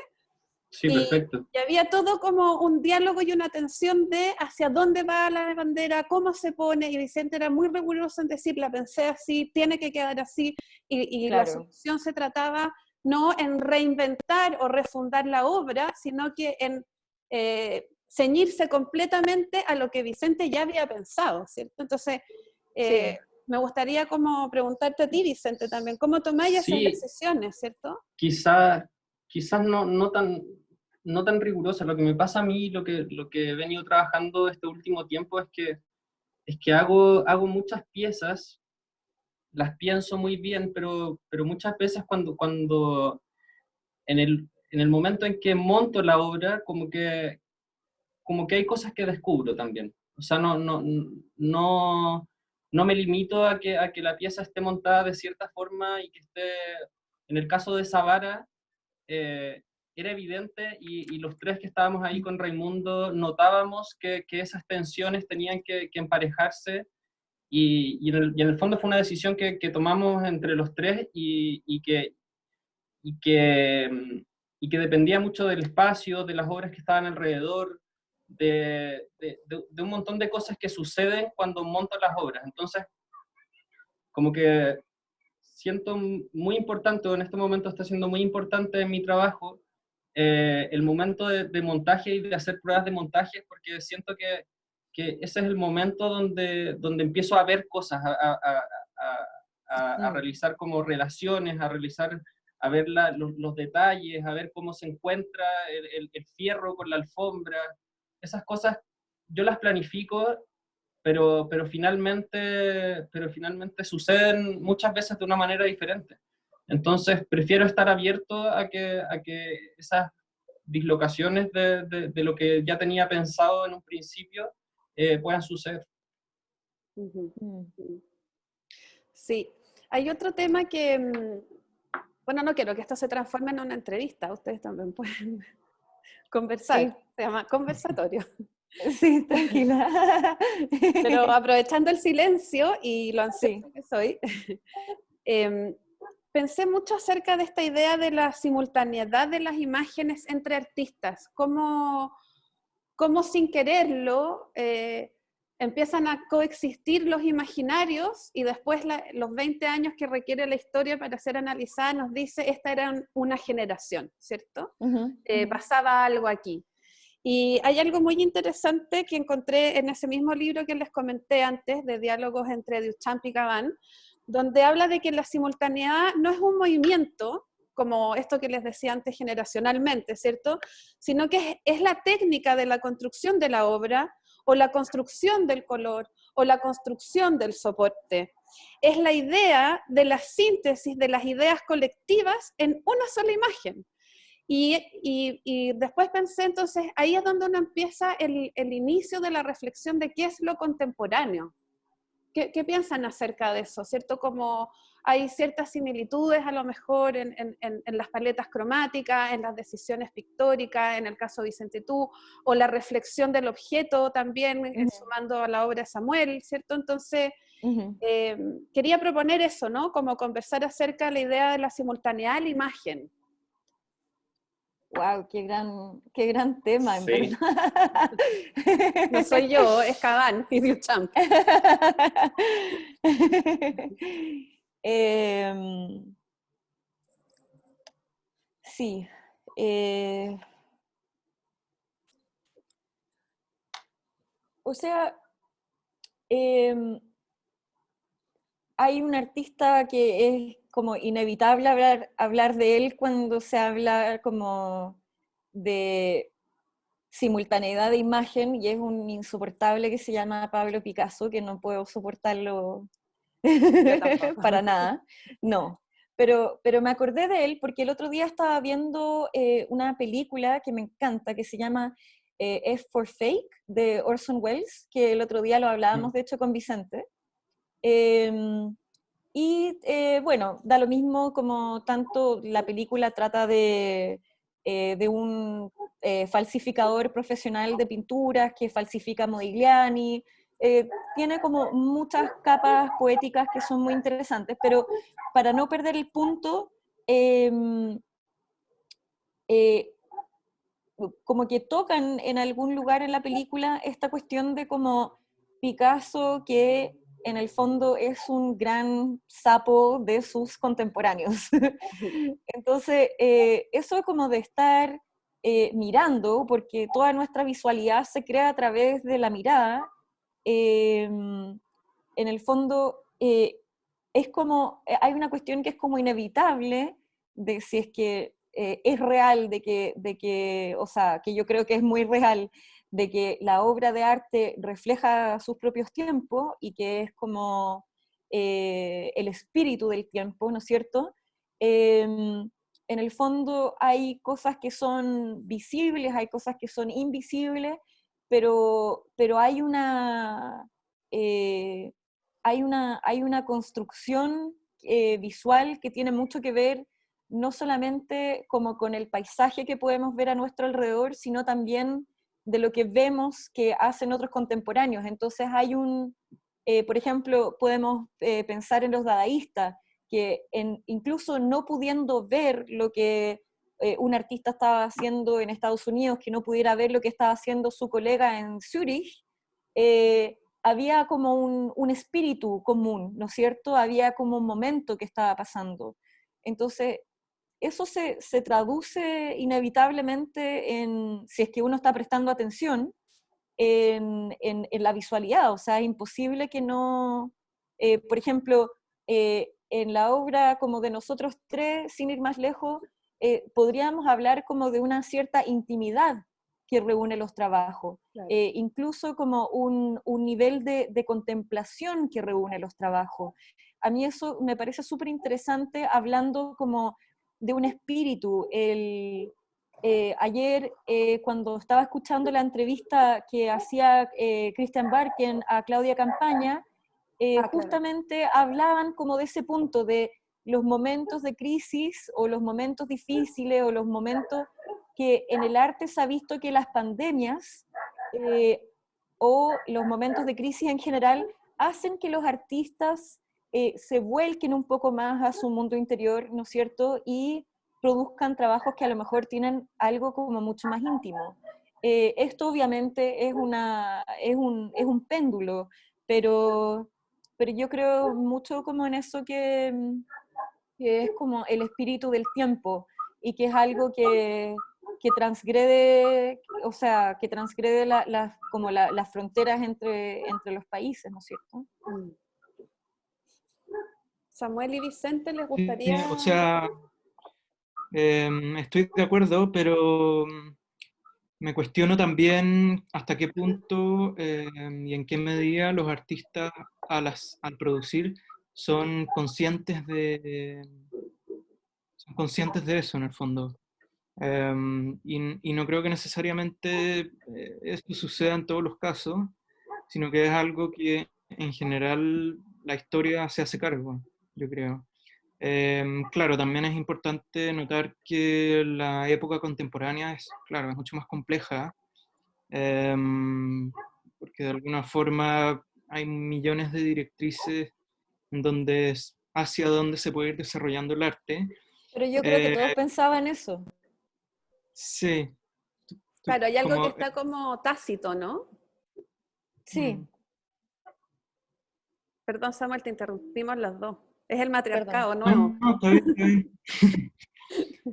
Sí, perfecto. Y había todo como un diálogo y una tensión de hacia dónde va la bandera, cómo se pone, y Vicente era muy riguroso en decir, la pensé así, tiene que quedar así, y Claro. la solución se trataba no en reinventar o refundar la obra, sino que en ceñirse completamente a lo que Vicente ya había pensado, ¿cierto? Entonces, Sí. me gustaría como preguntarte a ti, Vicente, también, ¿cómo tomáis esas decisiones, ¿cierto? Quizás no tan rigurosa. Lo que me pasa a mí, lo que he venido trabajando este último tiempo es que hago muchas piezas, las pienso muy bien, pero muchas veces cuando en el momento en que monto la obra, como que hay cosas que descubro también. O sea, no me limito a que la pieza esté montada de cierta forma y que esté, en el caso de Savara, era evidente y los tres que estábamos ahí con Raimundo notábamos que esas tensiones tenían que emparejarse y en el fondo fue una decisión que tomamos entre los tres y que dependía mucho del espacio, de las obras que estaban alrededor, de un montón de cosas que suceden cuando monto las obras. Entonces, como que siento muy importante, o en este momento está siendo muy importante en mi trabajo, el momento de montaje y de hacer pruebas de montaje, porque siento que ese es el momento donde empiezo a ver cosas, a realizar como relaciones, a ver los detalles, a ver cómo se encuentra el fierro con la alfombra. Esas cosas yo las planifico, pero finalmente suceden muchas veces de una manera diferente. Entonces prefiero estar abierto a que esas dislocaciones de lo que ya tenía pensado en un principio puedan suceder. Sí, hay otro tema que, bueno, no quiero que esto se transforme en una entrevista, ustedes también pueden conversar, Sí. se llama conversatorio. Sí, tranquila. Pero aprovechando el silencio y lo ansiosa que soy, pensé mucho acerca de esta idea de la simultaneidad de las imágenes entre artistas, cómo sin quererlo empiezan a coexistir los imaginarios y después los 20 años que requiere la historia para ser analizada nos dice, esta era una generación, ¿cierto? Pasaba algo aquí. Y hay algo muy interesante que encontré en ese mismo libro que les comenté antes, de diálogos entre Duchamp y Gabán, donde habla de que la simultaneidad no es un movimiento, como esto que les decía antes generacionalmente, ¿cierto? Sino que es la técnica de la construcción de la obra, o la construcción del color, o la construcción del soporte. Es la idea de la síntesis de las ideas colectivas en una sola imagen. Y después pensé, entonces, ahí es donde uno empieza el inicio de la reflexión de qué es lo contemporáneo. ¿Qué piensan acerca de eso? ¿Cierto? Como hay ciertas similitudes a lo mejor en las paletas cromáticas, en las decisiones pictóricas, en el caso de Vicente Tú, o la reflexión del objeto también, sumando a la obra de Samuel, ¿cierto? Entonces, quería proponer eso, ¿no? Como conversar acerca de la idea de la simultaneidad de la imagen. Wow, qué gran tema, en Sí. verdad. No soy yo, es Gabán y Duchamp. Sí. O sea, hay un artista que es como inevitable hablar de él cuando se habla como de simultaneidad de imagen, y es un insoportable que se llama Pablo Picasso, que no puedo soportarlo para nada, no. Pero me acordé de él porque el otro día estaba viendo una película que me encanta, que se llama F for Fake, de Orson Welles, que el otro día lo hablábamos, de hecho, con Vicente. Bueno, da lo mismo como tanto la película trata de un falsificador profesional de pinturas que falsifica Modigliani, tiene como muchas capas poéticas que son muy interesantes, pero para no perder el punto, como que tocan en algún lugar en la película esta cuestión de como Picasso, que en el fondo es un gran sapo de sus contemporáneos. Entonces, eso es como de estar mirando, porque toda nuestra visualidad se crea a través de la mirada. En el fondo, es como, hay una cuestión que es como inevitable de si es que es real, o sea, que yo creo que es muy real, de que la obra de arte refleja sus propios tiempos y que es como el espíritu del tiempo, ¿no es cierto? En el fondo hay cosas que son visibles, hay cosas que son invisibles, pero hay una construcción visual que tiene mucho que ver no solamente como con el paisaje que podemos ver a nuestro alrededor, sino también de lo que vemos que hacen otros contemporáneos. Entonces por ejemplo, podemos pensar en los dadaístas, que incluso no pudiendo ver lo que un artista estaba haciendo en Estados Unidos, que no pudiera ver lo que estaba haciendo su colega en Zurich, había como un espíritu común, ¿no es cierto? Había como un momento que estaba pasando. Entonces, eso se traduce inevitablemente si es que uno está prestando atención, en la visualidad. O sea, es imposible que no... por ejemplo, en la obra como de nosotros tres, sin ir más lejos, podríamos hablar como de una cierta intimidad que reúne los trabajos, Claro. incluso como un nivel de contemplación que reúne los trabajos. A mí eso me parece súper interesante, hablando como de un espíritu. Ayer, cuando estaba escuchando la entrevista que hacía Christian Barken a Claudia Campaña, Claro. justamente hablaban como de ese punto, de los momentos de crisis, o los momentos difíciles, o los momentos que en el arte se ha visto que las pandemias, o los momentos de crisis en general, hacen que los artistas se vuelquen un poco más a su mundo interior, ¿no es cierto? Y produzcan trabajos que a lo mejor tienen algo como mucho más íntimo. Esto obviamente es un péndulo, pero yo creo mucho como en eso que es como el espíritu del tiempo, y que es algo que transgrede, o sea, que transgrede como las fronteras entre los países, ¿no es cierto? Mm. Samuel y Vicente, ¿les Sí, gustaría? o sea, estoy de acuerdo, pero me cuestiono también hasta qué punto y en qué medida los artistas al producir son conscientes de eso en el fondo. Y no creo que necesariamente esto suceda en todos los casos, sino que es algo que en general la historia se hace cargo, yo creo. Claro, también es importante notar que la época contemporánea es, claro, es mucho más compleja, porque de alguna forma hay millones de directrices en donde hacia dónde se puede ir desarrollando el arte. Pero yo creo que Eh, todos pensaban eso. sí, Claro, hay algo que como, está como tácito, ¿no? Sí, Perdón, Samuel, te interrumpimos los dos. Es el perdón. matriarcado no, nuevo. no, está bien, está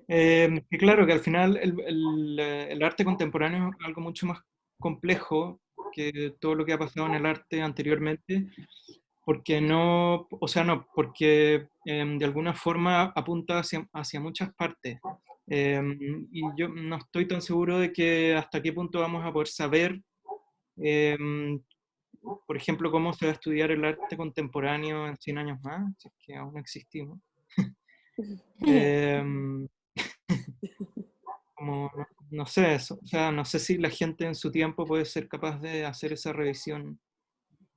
bien. Que claro, que al final el arte contemporáneo es algo mucho más complejo que todo lo que ha pasado en el arte anteriormente, porque no, o sea, no, porque de alguna forma apunta hacia muchas partes. Y yo no estoy tan seguro de que hasta qué punto vamos a poder saber, em, por ejemplo, cómo se va a estudiar el arte contemporáneo en 100 años más, si es que aún existimos. Em, Como, no sé, o sea, no sé si la gente en su tiempo puede ser capaz de hacer esa revisión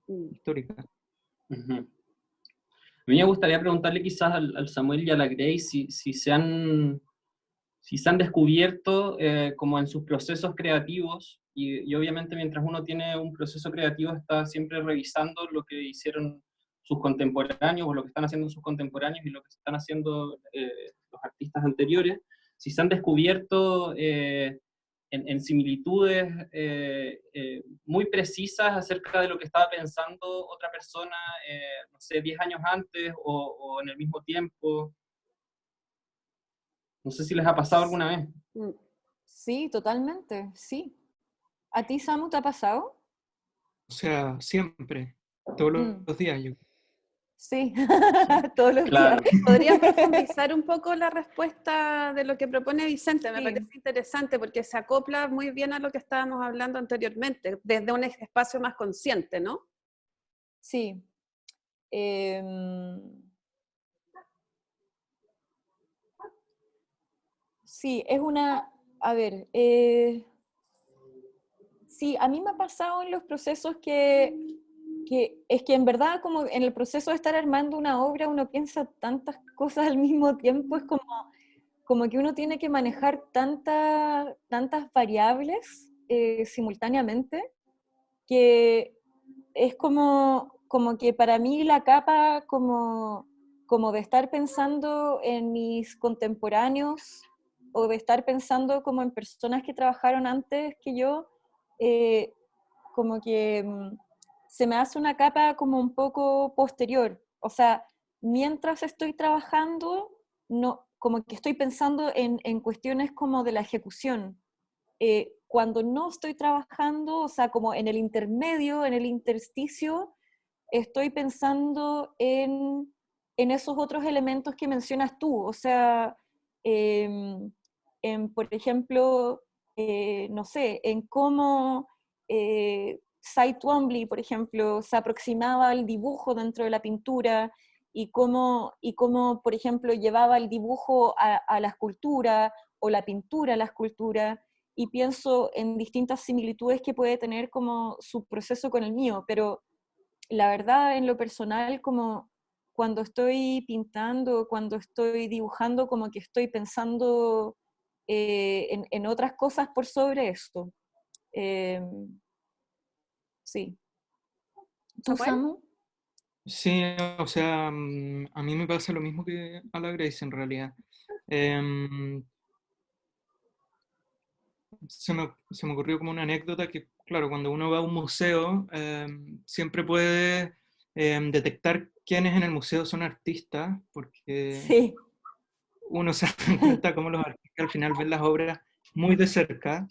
Mm. histórica. Ujú. A mí me gustaría preguntarle quizás al Samuel y a la Grace si se han descubierto como en sus procesos creativos, y obviamente mientras uno tiene un proceso creativo está siempre revisando lo que hicieron sus contemporáneos, o lo que están haciendo sus contemporáneos y lo que están haciendo los artistas anteriores, si se han descubierto en similitudes muy precisas acerca de lo que estaba pensando otra persona, no sé, 10 años antes o en el mismo tiempo. No sé si les ha pasado alguna vez. Mm. Sí, totalmente, sí. ¿A ti, Samu, te ha pasado? O sea, siempre, todos Mm, los días yo. sí, Sí. todos los días. Claro. ¿Podrías profundizar un poco la respuesta de lo que propone Vicente? Me Sí. parece interesante porque se acopla muy bien a lo que estábamos hablando anteriormente, desde un espacio más consciente, ¿no? Sí. Em, sí, es una, a ver, sí, a mí me ha pasado en los procesos que es que en verdad como en el proceso de estar armando una obra uno piensa tantas cosas al mismo tiempo, es como que uno tiene que manejar tantas variables simultáneamente, que es como que para mí la capa como de estar pensando en mis contemporáneos, o de estar pensando como en personas que trabajaron antes que yo, eh, como que se me hace una capa como un poco posterior. O sea, mientras estoy trabajando, no, como que estoy pensando en cuestiones como de la ejecución. Cuando no estoy trabajando, o sea, como en el intermedio, en el intersticio, estoy pensando en esos otros elementos que mencionas tú, o sea, por ejemplo, no sé, en cómo Cy Twombly, por ejemplo, se aproximaba al dibujo dentro de la pintura, y cómo, por ejemplo, llevaba el dibujo a la escultura, o la pintura a la escultura, y pienso en distintas similitudes que puede tener como su proceso con el mío, pero la verdad, en lo personal, como cuando estoy pintando, cuando estoy dibujando, como que estoy pensando en otras cosas por sobre esto. Eh, sí. ¿Tú, ¿Samuel? Samu? Sí, o sea, a mí me pasa lo mismo que a la Grace en realidad. Em, se me ocurrió como una anécdota que, claro, cuando uno va a un museo, siempre puede detectar quiénes en el museo son artistas, porque Sí, uno se da cuenta cómo los artistas al final ven las obras muy de cerca.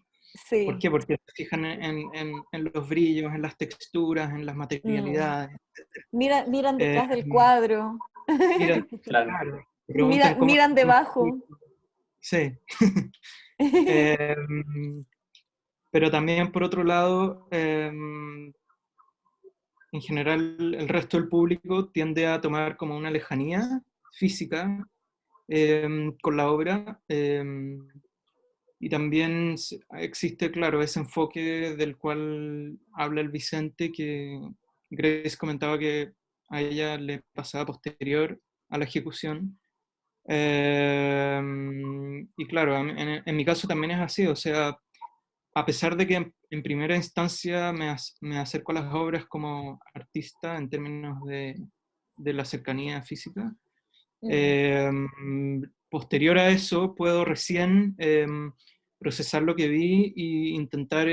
¿Por sí. qué? Porque se fijan en los brillos, en las texturas, en las Mm. materialidades. Miran Eh, detrás del cuadro, miran, Claro. claro, preguntan cómo miran debajo. sí. Eh, pero también, por otro lado, en general, el resto del público tiende a tomar como una lejanía física con la obra. Y también existe, claro, ese enfoque del cual habla el Vicente, que Grace comentaba que a ella le pasaba posterior a la ejecución. Y claro, en mi caso también es así, o sea, a pesar de que en primera instancia me acerco a las obras como artista en términos de la cercanía física, Mm, posterior a eso puedo recién procesar lo que vi e intentar,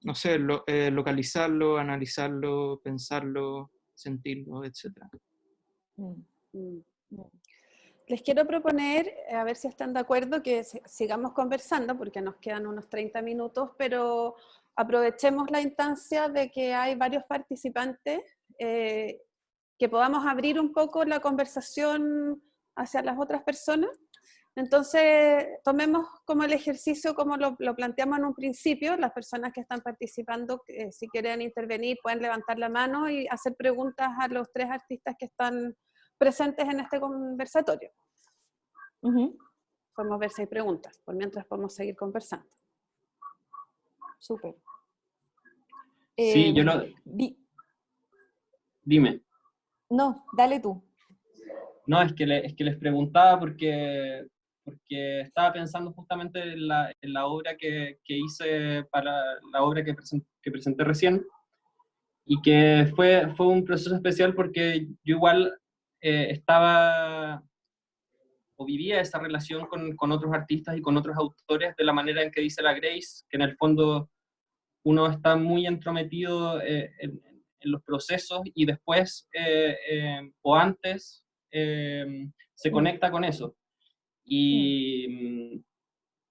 no sé, localizarlo, analizarlo, pensarlo, sentirlo, etc. mm, Mm. mm. Les quiero proponer, a ver si están de acuerdo, que sigamos conversando, porque nos quedan unos 30 minutos, pero aprovechemos la instancia de que hay varios participantes, que podamos abrir un poco la conversación hacia las otras personas. Entonces, tomemos como el ejercicio como lo planteamos en un principio. Las personas que están participando, si quieren intervenir, pueden levantar la mano y hacer preguntas a los 3 artistas que están presentes en este conversatorio. Ujú. Podemos ver si hay preguntas, por mientras podemos seguir conversando. Súper. Sí, yo lo... Dime. No, dale tú. No, es que les preguntaba porque estaba pensando justamente en la obra que hice para la obra que presenté recién, y que fue un proceso especial porque yo igual estaba o vivía esa relación con otros artistas y con otros autores de la manera en que dice la Grace, que en el fondo uno está muy entrometido en los procesos y después o antes se Mm, conecta con eso. mm,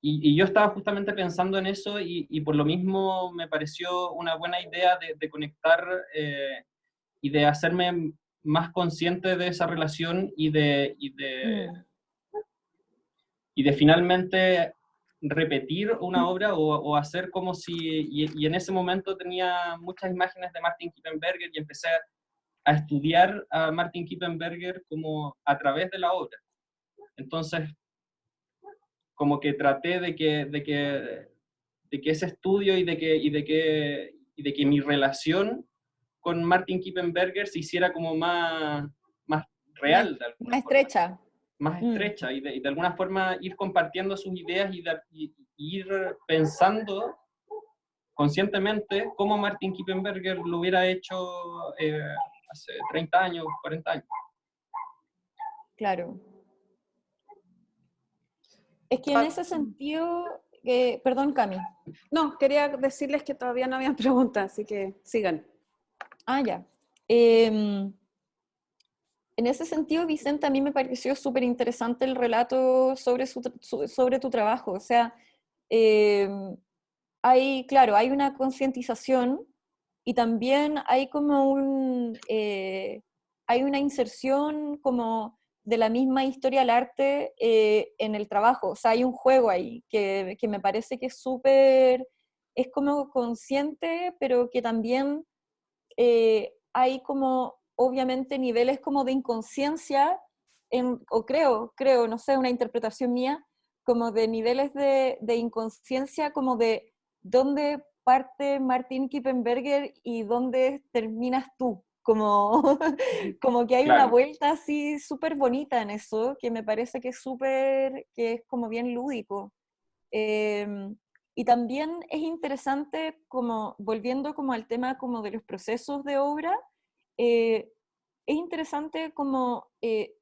Y yo estaba justamente pensando en eso y por lo mismo me pareció una buena idea de conectar y de hacerme más consciente de esa relación mm. y de finalmente repetir una obra o hacer como si, y en ese momento tenía muchas imágenes de Martin Kippenberger y empecé a estudiar a Martin Kippenberger como a través de la obra. Entonces, como que traté de que ese estudio y de que mi relación con Martin Kippenberger se hiciera como más Más, real de alguna más forma, estrecha. más Mm, estrecha y de alguna forma ir compartiendo sus ideas y ir pensando conscientemente cómo Martin Kippenberger lo hubiera hecho hace 30 años, 40 años. claro. Es que en ese sentido, perdón, Cami. No, quería decirles que todavía no habían preguntas, así que sigan. Ah, ya. En ese sentido, Vicente, a mí me pareció súper interesante el relato sobre, sobre tu trabajo. O sea, claro, hay una concientización y también hay como hay una inserción como de la misma historia del arte en el trabajo. O sea, hay un juego ahí que me parece que es súper, es como consciente, pero que también hay como, obviamente, niveles como de inconsciencia, o creo, no sé, una interpretación mía, como de niveles de inconsciencia, como de dónde parte Martin Kippenberger y dónde terminas tú. Como, como que hay una Claro. vuelta así súper bonita en eso, que me parece que es súper, que es como bien lúdico. Y también es interesante, como volviendo como al tema como de los procesos de obra, es interesante como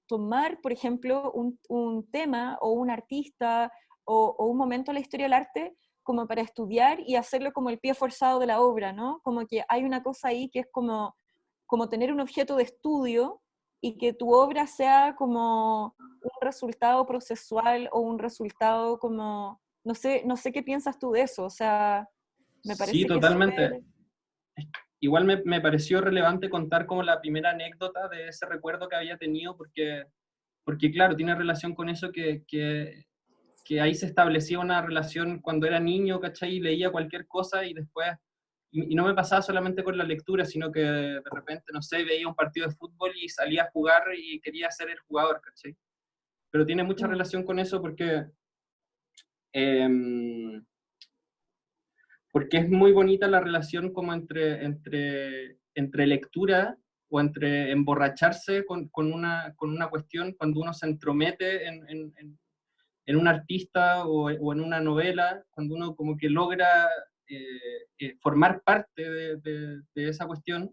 tomar, por ejemplo, un tema o un artista o un momento de la historia del arte como para estudiar y hacerlo como el pie forzado de la obra, ¿no? Como que hay una cosa ahí que es como tener un objeto de estudio y que tu obra sea como un resultado procesual o un resultado como, no sé qué piensas tú de eso, o sea, me Sí, parece que es totalmente. súper... Igual me pareció relevante contar como la primera anécdota de ese recuerdo que había tenido, porque claro, tiene relación con eso que ahí se establecía una relación cuando era niño, ¿cachai? Y leía cualquier cosa y después, y no me pasaba solamente con la lectura, sino que de repente, no sé, veía un partido de fútbol y salía a jugar y quería ser el jugador, ¿cachai? Pero tiene mucha relación con eso em, porque es muy bonita la relación como entre lectura o entre emborracharse con una cuestión cuando uno se entromete en un artista o en una novela, cuando uno como que logra formar parte de esa cuestión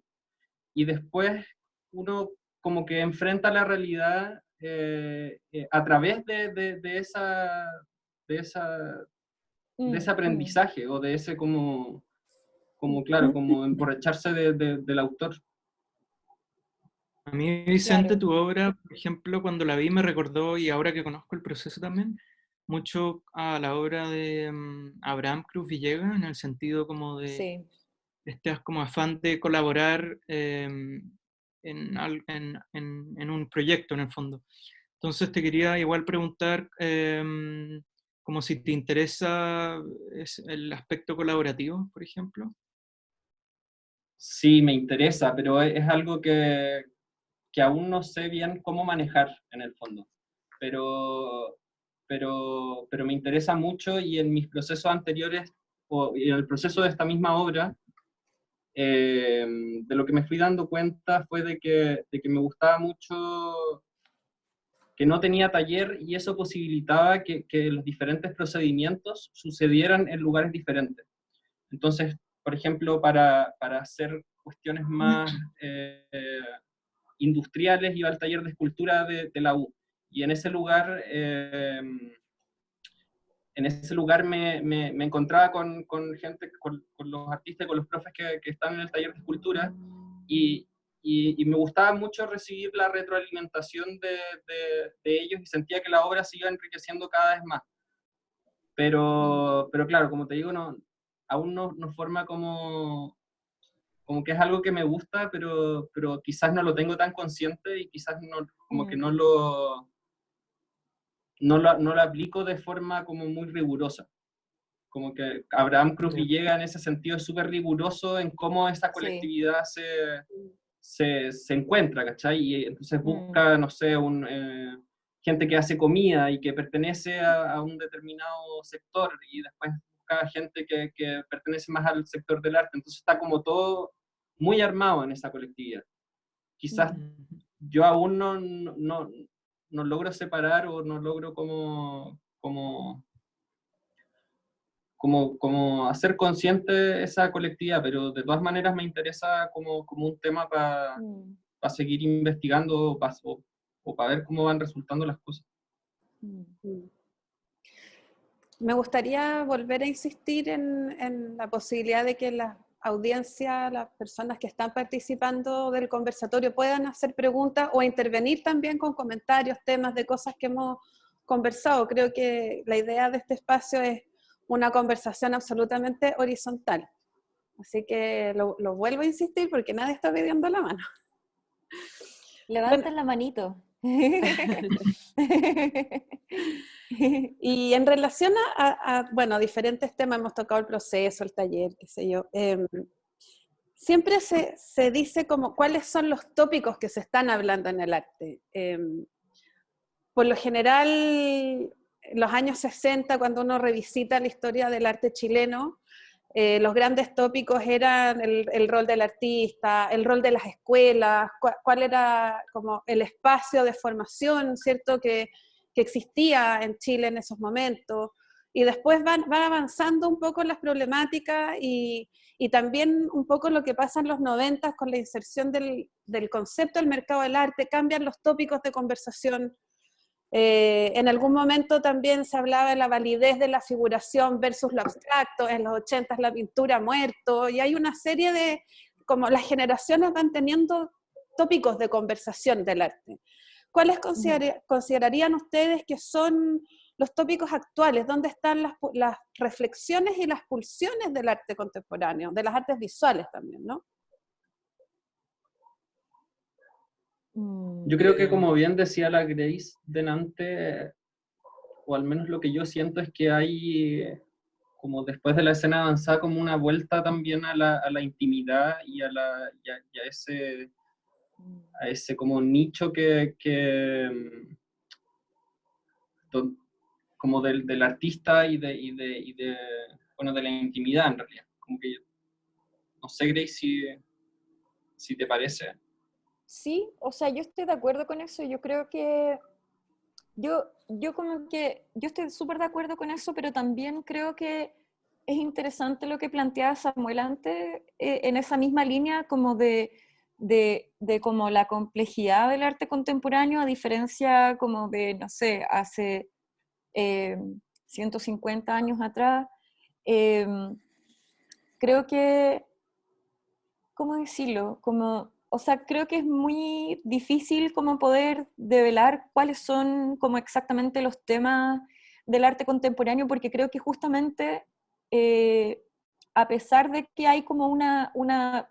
y después uno como que enfrenta la realidad a través de esa, de ese aprendizaje o de ese como claro, como emborracharse del autor. A mí, Vicente, Claro. tu obra, por ejemplo, cuando la vi me recordó, y ahora que conozco el proceso también, mucho a la obra de Abraham Cruz Villegas, en el sentido como de Sí. este como afán de colaborar en un proyecto, en el fondo. Entonces te quería igual preguntar como si te interesa el aspecto colaborativo, por ejemplo. Sí, me interesa, pero es algo que aún no sé bien cómo manejar en el fondo. Pero, pero me interesa mucho y en mis procesos anteriores, y en el proceso de esta misma obra, de lo que me fui dando cuenta fue de que me gustaba mucho que no tenía taller y eso posibilitaba que los diferentes procedimientos sucedieran en lugares diferentes. Entonces, por ejemplo, para hacer cuestiones más industriales iba al taller de escultura de la U. Y en ese lugar me encontraba con gente, con los artistas, con los profes que están en el taller de escultura, y, y me gustaba mucho recibir la retroalimentación de ellos y sentía que la obra se iba enriqueciendo cada vez más. Pero claro, como te digo, aún no forma como que es algo que me gusta, pero quizás no lo tengo tan consciente y quizás como que no lo aplico de forma como muy rigurosa. Como que Abraham Cruz Ya. Villegas en ese sentido es súper riguroso en cómo esta Sí. colectividad se encuentra, ¿cachai? Y entonces Mm, busca, no sé, gente que hace comida y que pertenece a un determinado sector y después busca gente que pertenece más al sector del arte. Entonces está como todo muy armado en esa colectividad. Quizás mm, Ujú. yo aún no logro separar o no logro como hacer consciente esa colectividad, pero de todas maneras me interesa como un tema para mm, seguir investigando o para ver cómo van resultando las cosas. mm. Me gustaría volver a insistir en la posibilidad de que la audiencia, las personas que están participando del conversatorio puedan hacer preguntas o intervenir también con comentarios, temas de cosas que hemos conversado. Creo que la idea de este espacio es una conversación absolutamente horizontal. Así que lo vuelvo a insistir porque nadie está pidiendo la mano. Levanten la manito. Y en relación bueno, diferentes temas, hemos tocado el proceso, el taller, qué sé yo, siempre se dice como cuáles son los tópicos que se están hablando en el arte. Por lo general, en los años 60, cuando uno revisita la historia del arte chileno, los grandes tópicos eran el rol del artista, el rol de las escuelas, cuál era como el espacio de formación, ¿cierto?, que existía en Chile en esos momentos. Y después van avanzando un poco las problemáticas y también un poco lo que pasa en los 90 con la inserción del concepto del mercado del arte, cambian los tópicos de conversación. En algún momento también se hablaba de la validez de la figuración versus lo abstracto, en los 80 la pintura muerto, y hay una serie de, como las generaciones van teniendo tópicos de conversación del arte. ¿Cuáles considerarían ustedes que son los tópicos actuales? ¿Dónde están las reflexiones y las pulsiones del arte contemporáneo, de las artes visuales también, ¿no? Yo creo que, como bien decía la Grace delante, o al menos lo que yo siento es que hay, como después de la escena avanzada, como una vuelta también a la intimidad y a ese como nicho como del artista bueno, de la intimidad en realidad. Como que, no sé, Grace, si te parece. Sí, o sea, yo estoy de acuerdo con eso. Yo creo que yo como que, yo estoy súper de acuerdo con eso, pero también creo que es interesante lo que planteaba Samuel antes, en esa misma línea como de como la complejidad del arte contemporáneo, a diferencia como de, no sé, hace 150 años atrás. Creo que, ¿cómo decirlo? Como, o sea, creo que es muy difícil como poder develar cuáles son como exactamente los temas del arte contemporáneo, porque creo que justamente, a pesar de que hay como una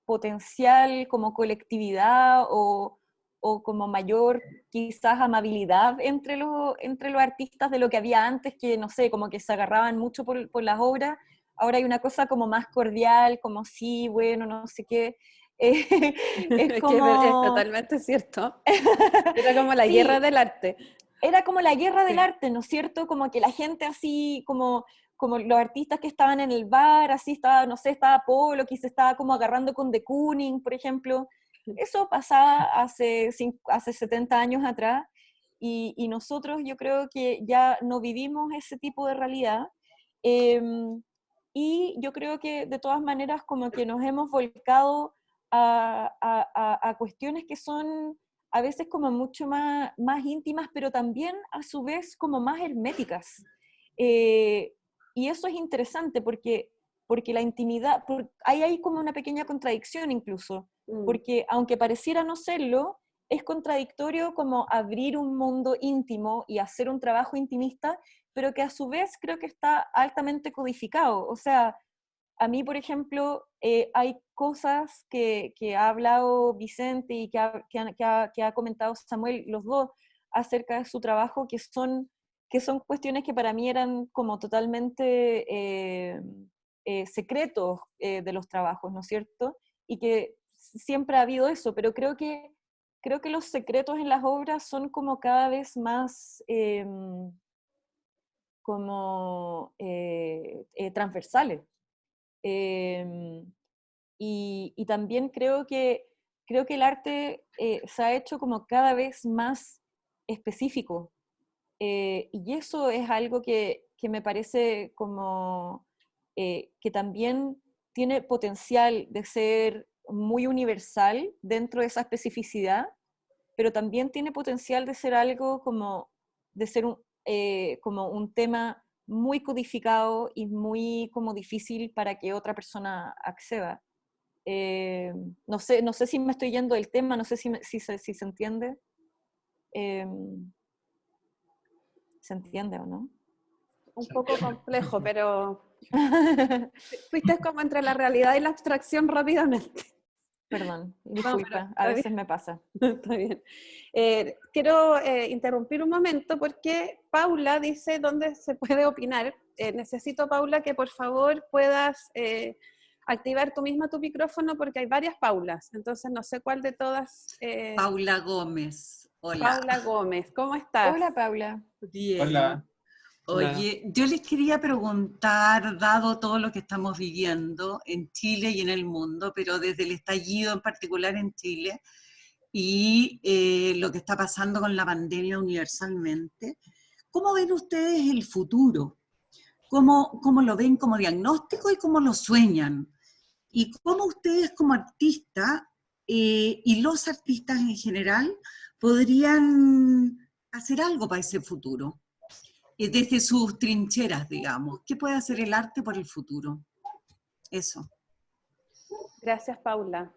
potencial como colectividad o como mayor quizás amabilidad entre los artistas de lo que había antes, que no sé, como que se agarraban mucho por las obras. Ahora hay una cosa como más cordial, como sí, bueno, no sé qué. Es Es como... totalmente cierto. Era como la Sí, guerra del arte. era como la guerra del Sí. arte, ¿no es cierto? Como que la gente así, como los artistas que estaban en el bar, así estaba, no sé, estaba Polo, que se estaba como agarrando con de Kooning, por ejemplo. Eso pasaba hace 70 años atrás, y nosotros yo creo que ya no vivimos ese tipo de realidad. Y yo creo que de todas maneras como que nos hemos volcado a cuestiones que son a veces como mucho más íntimas, pero también a su vez como más herméticas. Eh, y eso es interesante porque la intimidad, ahí hay como una pequeña contradicción incluso, porque aunque pareciera no serlo, es contradictorio como abrir un mundo íntimo y hacer un trabajo intimista, pero que a su vez creo que está altamente codificado. O sea, a mí, por ejemplo, hay cosas que ha hablado Vicente y que ha comentado Samuel, los dos, acerca de su trabajo, que son cuestiones que para mí eran como totalmente secretos de los trabajos, ¿no es cierto? Y que siempre ha habido eso, pero creo que los secretos en las obras son como cada vez más como transversales. Y también creo que el arte se ha hecho como cada vez más específico. Y eso es algo que me parece como que también tiene potencial de ser muy universal dentro de esa especificidad, pero también tiene potencial de ser algo como, de ser como un tema muy codificado y muy como difícil para que otra persona acceda. No sé si me estoy yendo del tema, no sé si se entiende. Eh, ¿Se entiende o no? Un poco complejo, pero fuiste como entre la realidad y la abstracción rápidamente. Perdón, No, disculpa, pero a está veces me pasa. Está bien. Quiero interrumpir un momento porque Paula dice dónde se puede opinar. Necesito, Paula, que por favor puedas activar tú misma tu micrófono porque hay varias Paulas. Entonces no sé cuál de todas. Paula Gómez. Hola. Paula Gómez, ¿cómo estás? Hola, Paula. Bien. Hola. Oye, yo les quería preguntar, dado todo lo que estamos viviendo en Chile y en el mundo, pero desde el estallido en particular en Chile, y lo que está pasando con la pandemia universalmente, ¿cómo ven ustedes el futuro? ¿Cómo lo ven como diagnóstico y cómo lo sueñan? ¿Y cómo ustedes como artistas y los artistas en general podrían hacer algo para ese futuro? Desde sus trincheras, digamos. ¿Qué puede hacer el arte por el futuro? Eso. Gracias, Paula.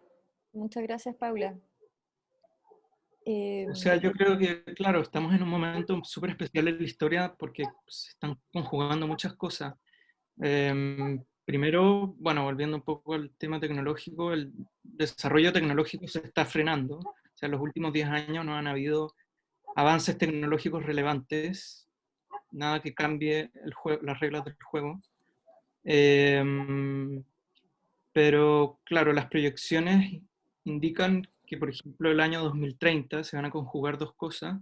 Muchas gracias, Paula. O sea, yo creo que, claro, estamos en un momento súper especial en la historia porque se están conjugando muchas cosas. Primero, bueno, volviendo un poco al tema tecnológico, el desarrollo tecnológico se está frenando. O sea, en los últimos 10 años no han habido avances tecnológicos relevantes, nada que cambie las reglas del juego. Pero, claro, las proyecciones indican que, por ejemplo, el año 2030 se van a conjugar dos cosas.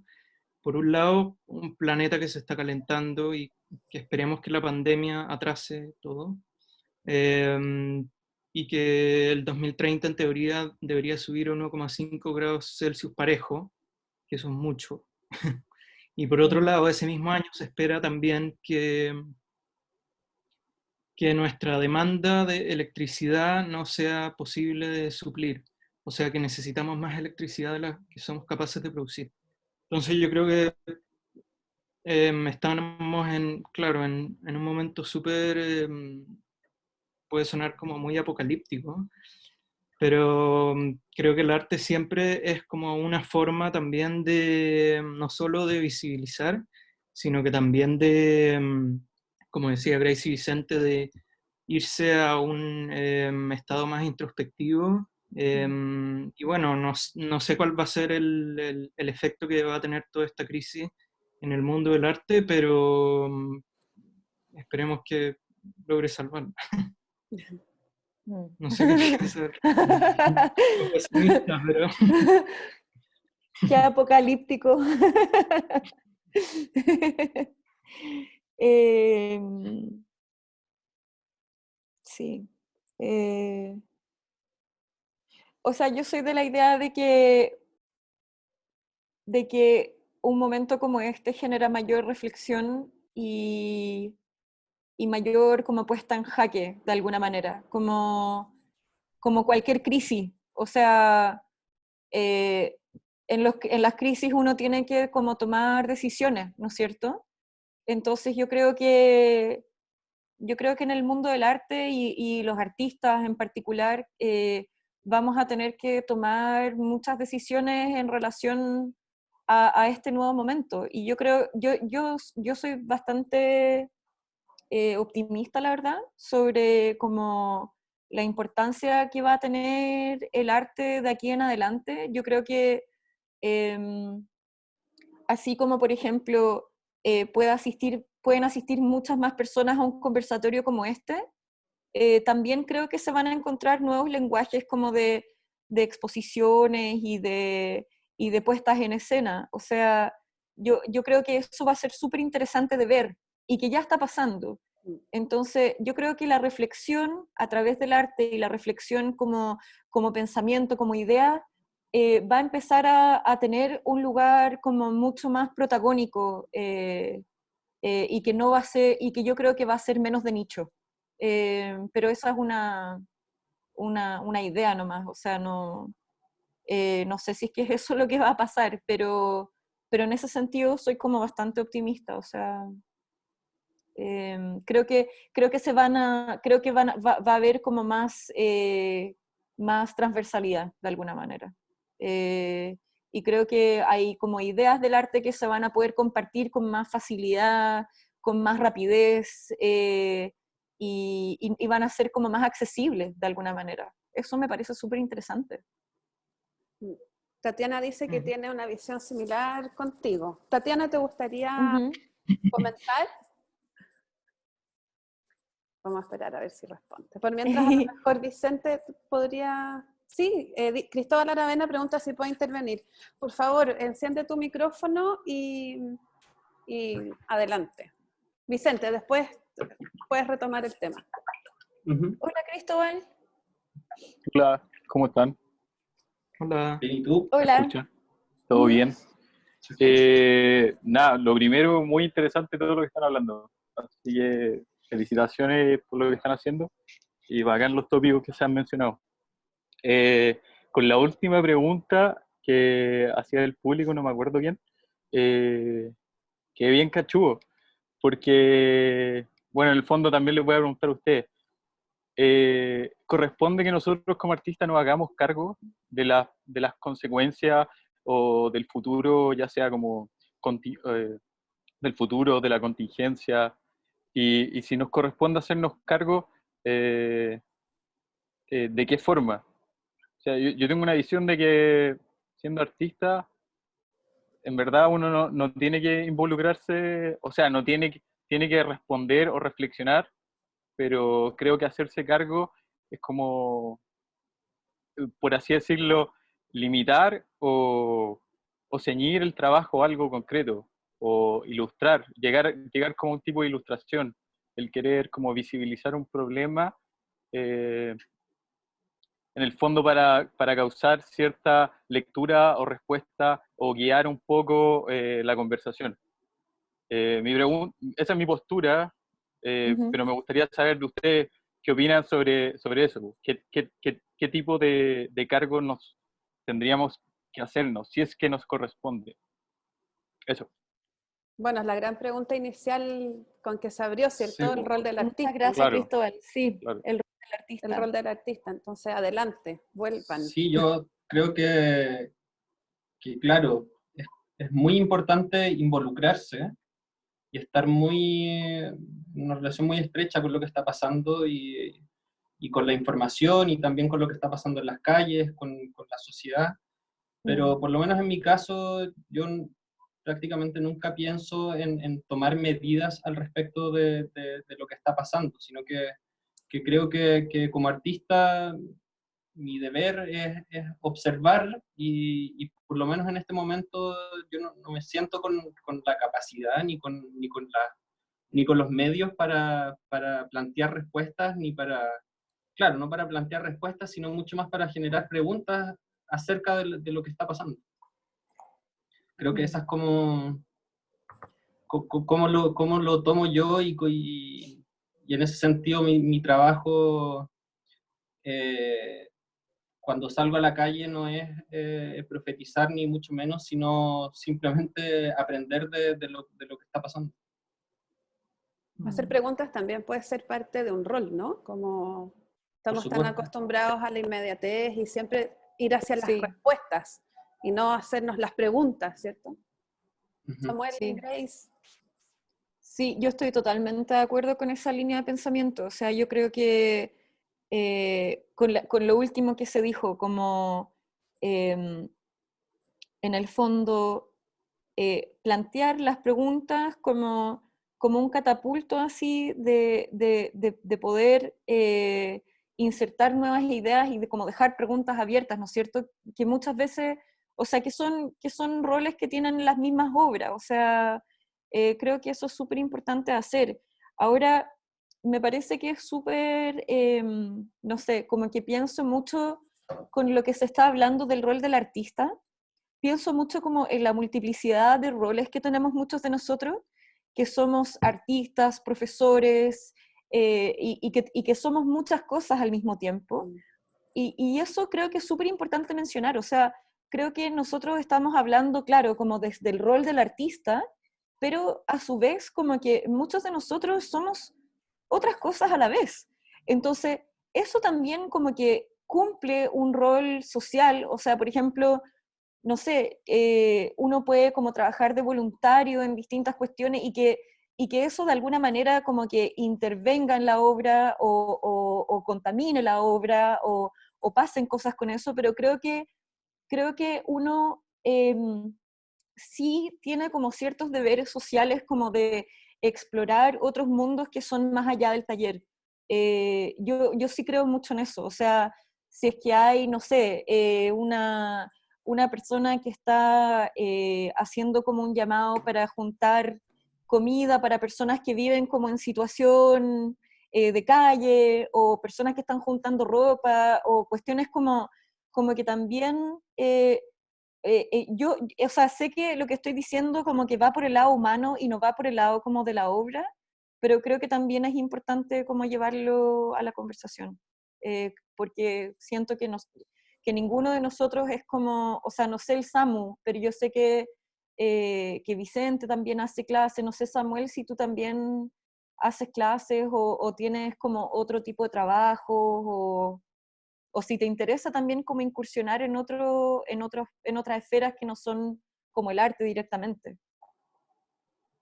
Por un lado, un planeta que se está calentando y que esperemos que la pandemia atrase todo. Y que el 2030 en teoría debería subir a 1,5 grados Celsius parejo, que eso es mucho. Y por otro lado, ese mismo año se espera también que nuestra demanda de electricidad no sea posible de suplir. O sea que necesitamos más electricidad de la que somos capaces de producir. Entonces yo creo que estamos claro, en un momento súper, puede sonar como muy apocalíptico, pero creo que el arte siempre es como una forma también de, no solo de visibilizar, sino que también de, como decía Gracie Vicente, de irse a un estado más introspectivo. Y bueno, no sé cuál va a ser el efecto que va a tener toda esta crisis en el mundo del arte, pero esperemos que logre salvarlo. No sé qué piensas. Pesimista, pero... Qué apocalíptico. Sí. O sea, yo soy de la idea de que un momento como este genera mayor reflexión y mayor como puesta en jaque, de alguna manera, como cualquier crisis. O sea, en las crisis uno tiene que como tomar decisiones, ¿no es cierto? Entonces yo creo que en el mundo del arte y los artistas en particular vamos a tener que tomar muchas decisiones en relación a este nuevo momento. Y yo creo, yo soy bastante optimista, la verdad, sobre como la importancia que va a tener el arte de aquí en adelante. Yo creo que así como, por ejemplo, pueden asistir muchas más personas a un conversatorio como este, también creo que se van a encontrar nuevos lenguajes como de exposiciones y de puestas en escena. O sea, yo creo que eso va a ser súper interesante de ver y que ya está pasando. Entonces, yo creo que la reflexión a través del arte y la reflexión como pensamiento, como idea, va a empezar a tener un lugar como mucho más protagónico y que no va a ser, y que yo creo que va a ser menos de nicho. Pero esa es una idea nomás, o sea, no sé si es que es eso lo que va a pasar, pero en ese sentido soy como bastante optimista, o sea, creo que va a haber como más transversalidad de alguna manera. Y creo que hay como ideas del arte que se van a poder compartir con más facilidad, con más rapidez, y van a ser como más accesibles de alguna manera. eso me parece súper interesante. Tatiana dice que tiene una visión similar contigo. Tatiana, ¿te gustaría comentar? Vamos a esperar a ver si responde. Por mientras, a lo mejor Vicente podría... Sí, Cristóbal Aravena pregunta si puede intervenir. Por favor, enciende tu micrófono y adelante. Vicente, después puedes retomar el tema. Hola, Cristóbal. Hola, ¿cómo están? Hola. Bien, ¿y tú? Hola. ¿Me escuchan? ¿Todo bien? Nada, lo primero, muy interesante todo lo que están hablando. Así que felicitaciones por lo que están haciendo y bacán los tópicos que se han mencionado. Con la última pregunta que hacía el público, no me acuerdo quién, quedé bien cachudo, porque, bueno, en el fondo también les voy a preguntar a ustedes. Corresponde que nosotros como artistas nos hagamos cargo de las consecuencias o del futuro, ya sea como del futuro, de la contingencia, y si nos corresponde hacernos cargo, ¿de qué forma? O sea, yo tengo una visión de que siendo artista, en verdad uno no tiene que involucrarse, o sea, no tiene que responder o reflexionar, pero creo que hacerse cargo es como, por así decirlo, limitar o ceñir el trabajo a algo concreto, o ilustrar, llegar como un tipo de ilustración, el querer como visibilizar un problema, en el fondo para causar cierta lectura o respuesta o guiar un poco la conversación. Esa es mi postura, pero me gustaría saber de ustedes qué opinan sobre eso. ¿Qué tipo de cargo nos tendríamos que hacernos, si es que nos corresponde? Eso. Bueno, es la gran pregunta inicial con que se abrió, ¿cierto? Sí, El rol del artista. Muchas gracias, Claro. Cristóbal. Sí, Claro. el rol del artista. El rol del artista. Entonces, adelante, vuelvan. Sí, yo creo que claro, es muy importante involucrarse y estar en una relación muy estrecha con lo que está pasando y con la información y también con lo que está pasando en las calles, con la sociedad. Pero por lo menos en mi caso, yo prácticamente nunca pienso en tomar medidas al respecto de lo que está pasando, sino que creo que como artista mi deber es observar y por lo menos en este momento yo no me siento con la capacidad ni con los medios para plantear respuestas, claro, no para plantear respuestas, sino mucho más para generar preguntas acerca de lo que está pasando. Creo que esa es como cómo lo tomo yo y en ese sentido mi trabajo cuando salgo a la calle no es profetizar ni mucho menos, sino simplemente aprender de lo que está pasando. Hacer preguntas también puede ser parte de un rol, ¿no? Como estamos tan acostumbrados a la inmediatez y siempre ir hacia las respuestas y no hacernos las preguntas, ¿cierto? Samuel y Grace. Sí, yo estoy totalmente de acuerdo con esa línea de pensamiento. O sea, yo creo que con lo último que se dijo, como en el fondo plantear las preguntas como un catapulto así de poder insertar nuevas ideas y de como dejar preguntas abiertas, ¿no es cierto? Que muchas veces, o sea, que son roles que tienen las mismas obras, o sea, creo que eso es súper importante hacer. Ahora, me parece que es súper, no sé, como que pienso mucho con lo que se está hablando del rol del artista, pienso mucho como en la multiplicidad de roles que tenemos muchos de nosotros, que somos artistas, profesores, y que somos muchas cosas al mismo tiempo. Y eso creo que es súper importante mencionar, o sea, creo que nosotros estamos hablando, claro, como desde el rol del artista, pero a su vez como que muchos de nosotros somos otras cosas a la vez. Entonces, eso también como que cumple un rol social, o sea, por ejemplo, no sé, uno puede como trabajar de voluntario en distintas cuestiones y que eso de alguna manera como que intervenga en la obra o contamine la obra o o pasen cosas con eso, pero creo que uno sí tiene como ciertos deberes sociales como de explorar otros mundos que son más allá del taller. Yo sí creo mucho en eso, o sea, si es que hay, no sé, una persona que está haciendo como un llamado para juntar comida para personas que viven como en situación de calle, o personas que están juntando ropa, o cuestiones como que también yo, o sea, sé que lo que estoy diciendo como que va por el lado humano y no va por el lado como de la obra, pero creo que también es importante como llevarlo a la conversación, porque siento que ninguno de nosotros es como, o sea, no sé el Samu, pero yo sé que Vicente también hace clases, no sé Samuel si tú también haces clases o tienes como otro tipo de trabajo, o si te interesa también como incursionar en otras esferas que no son como el arte directamente.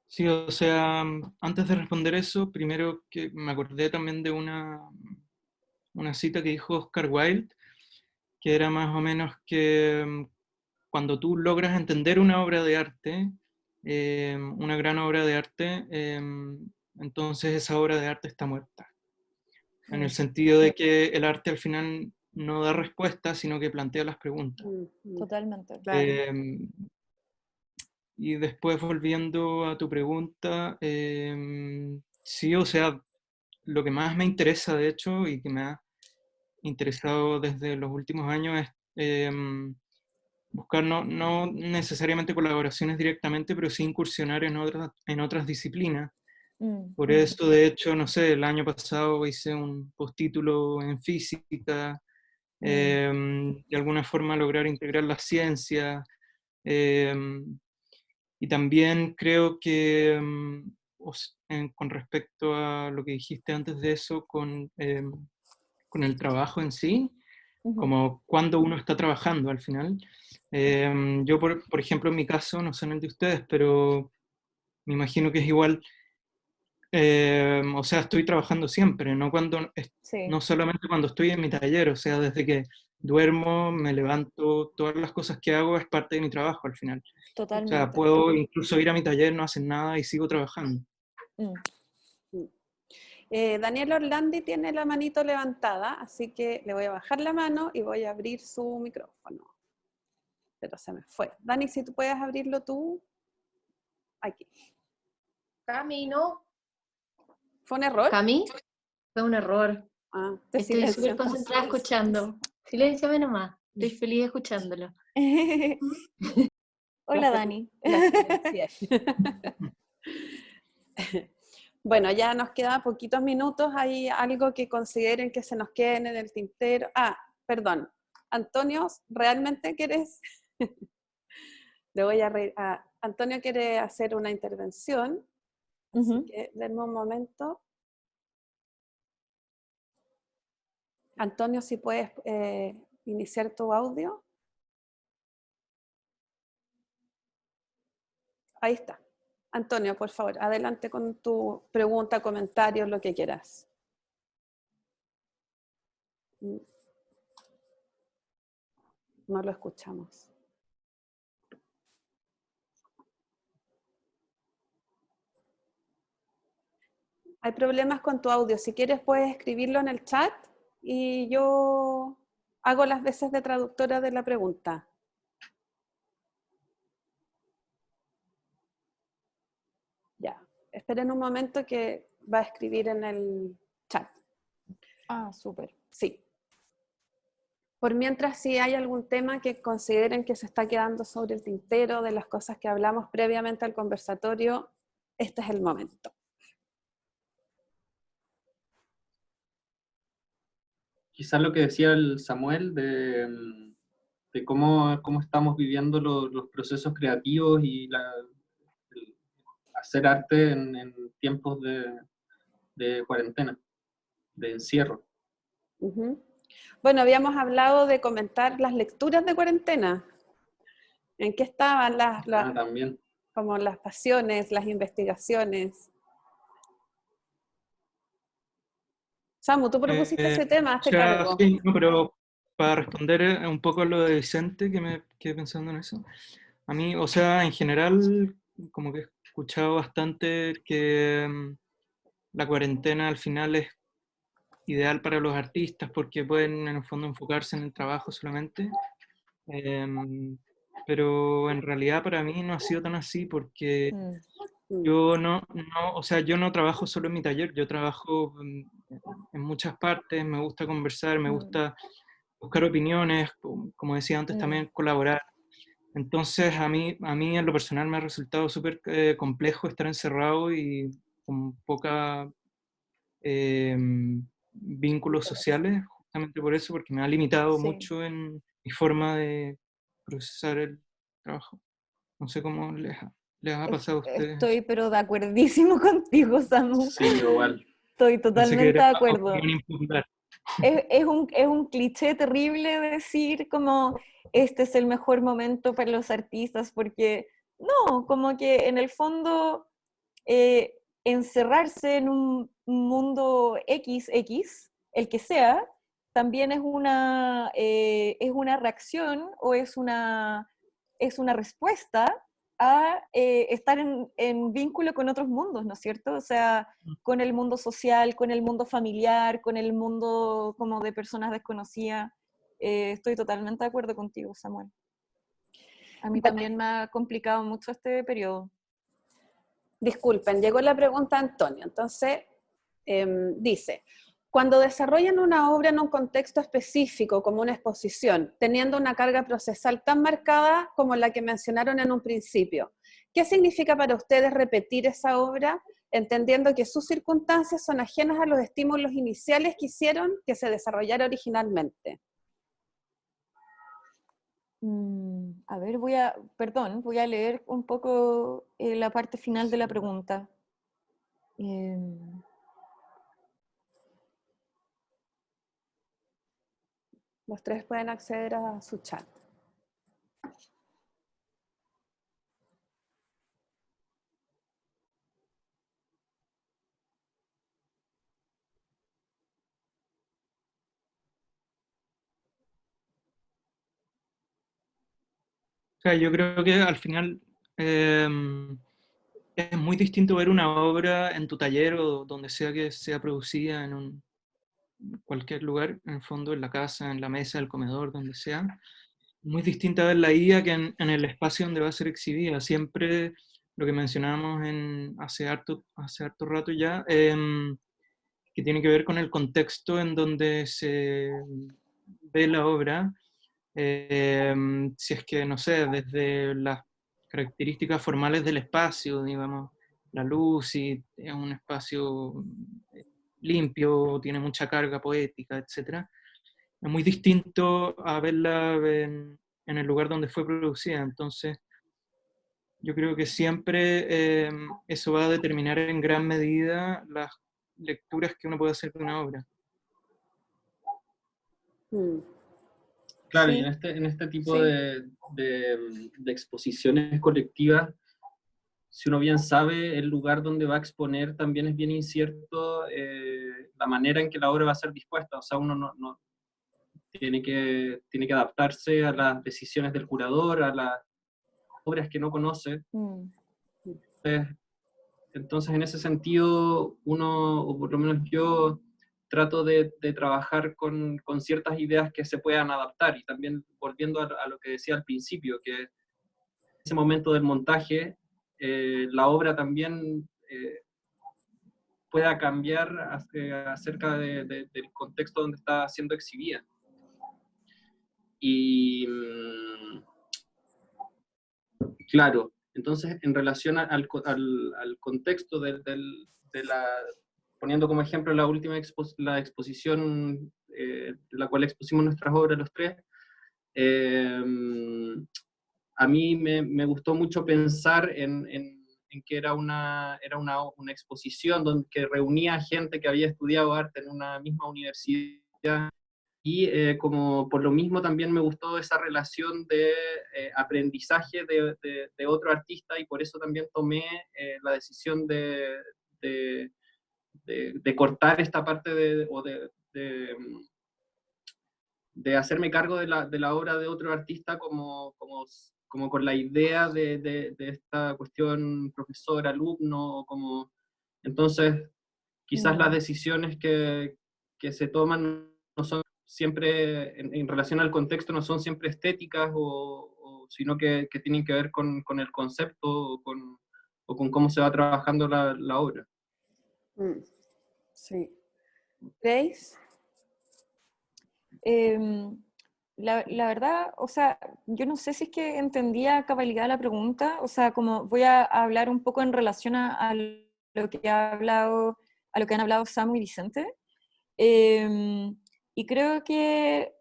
Sí, o sea, antes de responder eso, primero que me acordé también de una cita que dijo Oscar Wilde, que era más o menos que cuando tú logras entender una obra de arte, una gran obra de arte, entonces esa obra de arte está muerta. En el sentido de que el arte al final no da respuestas, sino que plantea las preguntas. Totalmente. Y después volviendo a tu pregunta, sí, o sea, lo que más me interesa de hecho y que me ha interesado desde los últimos años es buscar no necesariamente colaboraciones directamente, pero sí incursionar en otras disciplinas. Por eso, de hecho, no sé, el año pasado hice un postítulo en física, de alguna forma lograr integrar la ciencia, y también creo que, con respecto a lo que dijiste antes de eso, con el trabajo en sí, como cuando uno está trabajando al final. Yo, por ejemplo, en mi caso, no sé en el de ustedes, pero me imagino que es igual. O sea, estoy trabajando siempre, Sí, no solamente cuando estoy en mi taller, o sea, desde que duermo, me levanto, todas las cosas que hago es parte de mi trabajo al final. O sea, totalmente. puedo incluso ir a mi taller, no hacer nada y sigo trabajando. Daniel Orlandi tiene la manito levantada, así que le voy a bajar la mano y voy a abrir su micrófono. Pero se me fue. Dani, si tú puedes abrirlo tú. Aquí. Cami, ¿no? ¿Fue un error? Cami, fue un error. Ah, te Estoy súper silencio. concentrada escuchando. Silénciame nomás. Estoy feliz escuchándolo. Hola, Dani. Bueno, ya nos quedan poquitos minutos. ¿Hay algo que consideren que se nos queden en el tintero? Ah, perdón. Antonio, ¿realmente quieres? Le voy a reír. Ah, Antonio quiere hacer una intervención. Así que denme un momento. Antonio, si puedes iniciar tu audio. Ahí está. Antonio, por favor, adelante con tu pregunta, comentario, lo que quieras. No lo escuchamos. Hay problemas con tu audio. Si quieres puedes escribirlo en el chat y yo hago las veces de traductora de la pregunta. Ya, esperen un momento que va a escribir en el chat. Ah, súper. Sí. Por mientras, si hay algún tema que consideren que se está quedando sobre el tintero de las cosas que hablamos previamente al conversatorio, este es el momento. Quizás lo que decía el Samuel de cómo estamos viviendo los procesos creativos y el hacer arte en tiempos de cuarentena, de encierro. Bueno, habíamos hablado de comentar las lecturas de cuarentena. ¿En qué estaban También. como las pasiones, las investigaciones? Samu, tú propusiste ese tema, hazte cargo. Sí, no, pero para responder un poco a lo de Vicente, que me quedé pensando en eso, a mí, o sea, en general, como que he escuchado bastante que la cuarentena al final es ideal para los artistas porque pueden en el fondo enfocarse en el trabajo solamente. Pero en realidad para mí no ha sido tan así porque yo o sea, yo no trabajo solo en mi taller, yo trabajo en muchas partes, me gusta conversar, me gusta buscar opiniones, como decía antes, también colaborar. Entonces a mí en lo personal me ha resultado súper complejo estar encerrado y con poca vínculos sociales, justamente por eso, porque me ha limitado Sí. mucho en mi forma de procesar el trabajo. No sé cómo les ha pasado a ustedes. Estoy pero de acuerdísimo contigo, Samu. Sí, igual. Estoy Pensé que totalmente era de una acuerdo. opinión impopular. Es un cliché terrible decir como este es el mejor momento para los artistas, porque no, como que en el fondo encerrarse en un mundo XX, el que sea, también es una reacción o es una respuesta a estar en vínculo con otros mundos, ¿no es cierto? O sea, con el mundo social, con el mundo familiar, con el mundo como de personas desconocidas. Estoy totalmente de acuerdo contigo, Samuel. A mí también me ha complicado mucho este periodo. Disculpen, llegó la pregunta de Antonio. Entonces, dice, cuando desarrollan una obra en un contexto específico, como una exposición, teniendo una carga procesal tan marcada como la que mencionaron en un principio, ¿qué significa para ustedes repetir esa obra, entendiendo que sus circunstancias son ajenas a los estímulos iniciales que hicieron que se desarrollara originalmente? A ver, voy a leer un poco la parte final de la pregunta. Los tres pueden acceder a su chat. O sea, yo creo que al final es muy distinto ver una obra en tu taller o donde sea que sea producida en cualquier lugar, en el fondo, en la casa, en la mesa, el comedor, donde sea. Muy distinta verla ahí a que en el espacio donde va a ser exhibida. Siempre lo que mencionábamos hace harto rato ya, que tiene que ver con el contexto en donde se ve la obra. Si es que, no sé, desde las características formales del espacio, digamos, la luz, si es un espacio limpio, tiene mucha carga poética, etc. Es muy distinto a verla en el lugar donde fue producida. Entonces, yo creo que siempre eso va a determinar en gran medida las lecturas que uno puede hacer de una obra. Claro, y Sí, en este tipo sí. de exposiciones colectivas, si uno bien sabe el lugar donde va a exponer, también es bien incierto la manera en que la obra va a ser dispuesta. O sea, uno no tiene que adaptarse a las decisiones del curador, a las obras que no conoce. Entonces, en ese sentido, uno, o por lo menos yo, trato de trabajar con ciertas ideas que se puedan adaptar. Y también volviendo a lo que decía al principio, que en ese momento del montaje, la obra también pueda cambiar acerca del contexto donde está siendo exhibida. Y claro, entonces en relación al contexto de la, poniendo como ejemplo la última la exposición, la cual expusimos nuestras obras los tres, a mí me gustó mucho pensar en que era una exposición que reunía gente que había estudiado arte en una misma universidad, y como por lo mismo también me gustó esa relación de aprendizaje de otro artista, y por eso también tomé la decisión de cortar esta parte de hacerme cargo de la obra de otro artista como con la idea de esta cuestión profesor-alumno, entonces quizás las decisiones que se toman no son siempre, en relación al contexto, no son siempre estéticas, sino que tienen que ver con el concepto o con cómo se va trabajando la obra. Sí. ¿Grace? La verdad, o sea, yo no sé si es que entendía a cabalidad la pregunta, o sea, como voy a hablar un poco en relación a lo que ha hablado, a lo que han hablado Samu y Vicente, y creo que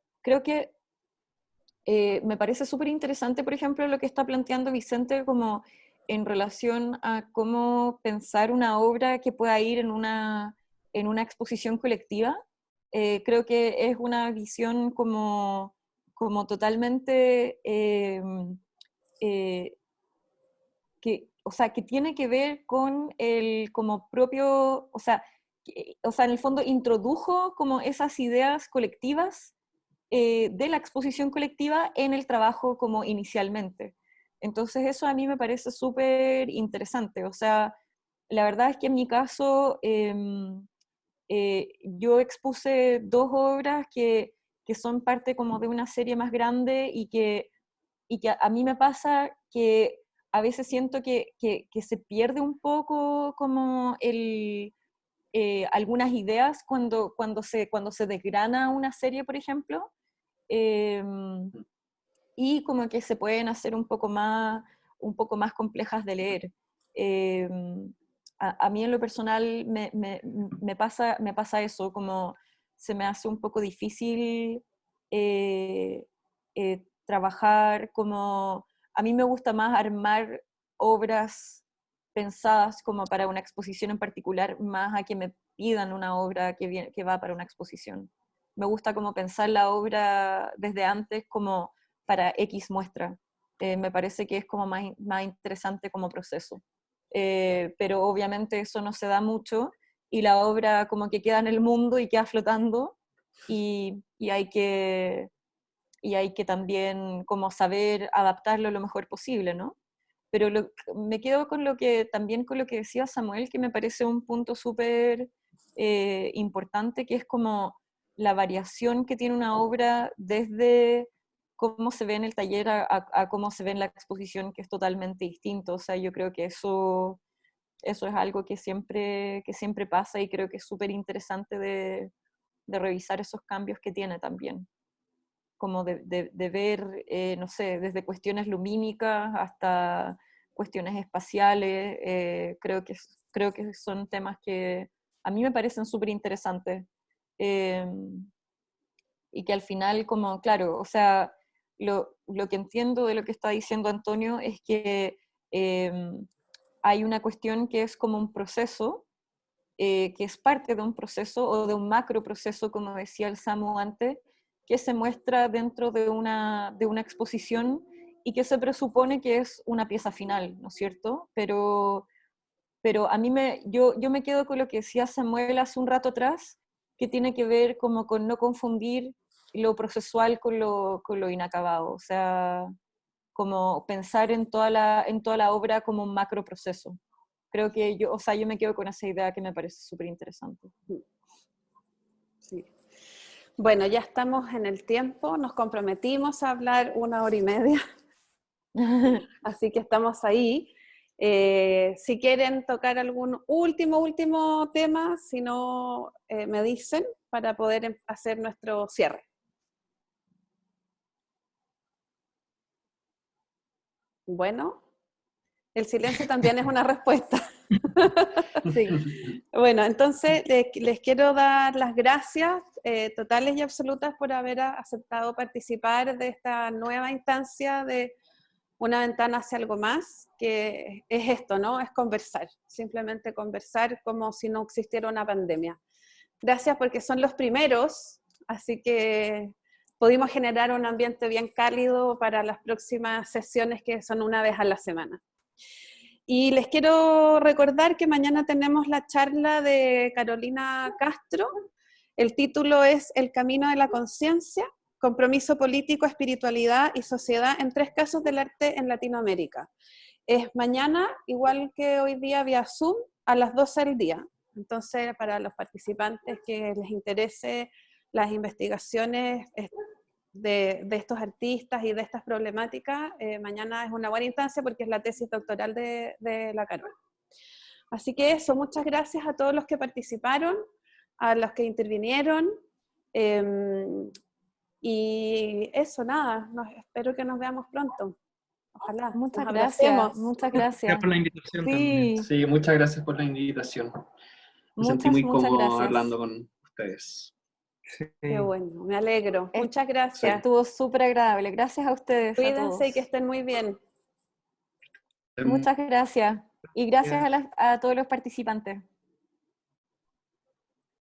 me parece súper interesante, por ejemplo, lo que está planteando Vicente como en relación a cómo pensar una obra que pueda ir en una exposición colectiva. Creo que es una visión como totalmente o sea, que tiene que ver con el como propio, o sea, en el fondo introdujo como esas ideas colectivas de la exposición colectiva en el trabajo como inicialmente. Entonces eso a mí me parece súper interesante. O sea, la verdad es que en mi caso yo expuse 2 obras que son parte como de una serie más grande y que a mí me pasa que a veces siento que se pierde un poco como algunas ideas cuando se desgrana una serie, por ejemplo, y como que se pueden hacer un poco más complejas de leer. A mí en lo personal me pasa eso, como se me hace un poco difícil trabajar como... A mí me gusta más armar obras pensadas como para una exposición en particular, más a que me pidan una obra que va para una exposición. Me gusta como pensar la obra desde antes como para X muestra. Me parece que es como más interesante como proceso. Pero obviamente eso no se da mucho y la obra como que queda en el mundo y queda flotando y hay que también como saber adaptarlo lo mejor posible, ¿no? Pero me quedo con también con lo que decía Samuel, que me parece un punto súper importante, que es como la variación que tiene una obra desde cómo se ve en el taller a cómo se ve en la exposición, que es totalmente distinto. O sea, yo creo que eso es algo que siempre pasa y creo que es súper interesante de revisar esos cambios que tiene también. Como de ver, no sé, desde cuestiones lumínicas hasta cuestiones espaciales, creo que son temas que a mí me parecen súper interesantes. Y que al final, como, claro, o sea, lo que entiendo de lo que está diciendo Antonio es que hay una cuestión que es como un proceso, que es parte de un proceso o de un macro proceso, como decía el Samu antes, que se muestra dentro de una exposición y que se presupone que es una pieza final, ¿no es cierto? Pero a mí yo me quedo con lo que decía Samuel hace un rato atrás, que tiene que ver como con no confundir lo procesual con lo inacabado, o sea, como pensar en toda la obra como un macro proceso. Creo que yo me quedo con esa idea que me parece súper interesante. Sí. Bueno, ya estamos en el tiempo, nos comprometimos a hablar 1 hora y media, así que estamos ahí. Si quieren tocar algún último tema, si no, me dicen para poder hacer nuestro cierre. Bueno, el silencio también es una respuesta. Sí. Bueno, entonces les quiero dar las gracias totales y absolutas por haber aceptado participar de esta nueva instancia de Una Ventana hacia algo más, que es esto, ¿no? Es conversar, simplemente conversar como si no existiera una pandemia. Gracias porque son los primeros, así que pudimos generar un ambiente bien cálido para las próximas sesiones que son una vez a la semana. Y les quiero recordar que mañana tenemos la charla de Carolina Castro. El título es El camino de la conciencia. compromiso político, espiritualidad y sociedad en 3 casos del arte en Latinoamérica. Es mañana, igual que hoy día vía Zoom, a las 12 del día. Entonces, para los participantes que les interese las investigaciones de estos artistas y de estas problemáticas, mañana es una buena instancia porque es la tesis doctoral de la Carol. Así que eso, muchas gracias a todos los que participaron, a los que intervinieron, y eso, nada, espero que nos veamos pronto. Ojalá. Muchas nos gracias, abracemos. muchas Gracias gracias. por la invitación Sí, también. Sí, muchas gracias por la invitación. Me sentí muy muchas cómodo gracias. hablando con ustedes. Sí. Qué bueno, me alegro. Muchas gracias. Estuvo súper agradable. Gracias a ustedes, a Cuídense todos. y que estén muy bien. Muchas gracias. Y gracias a todos los participantes.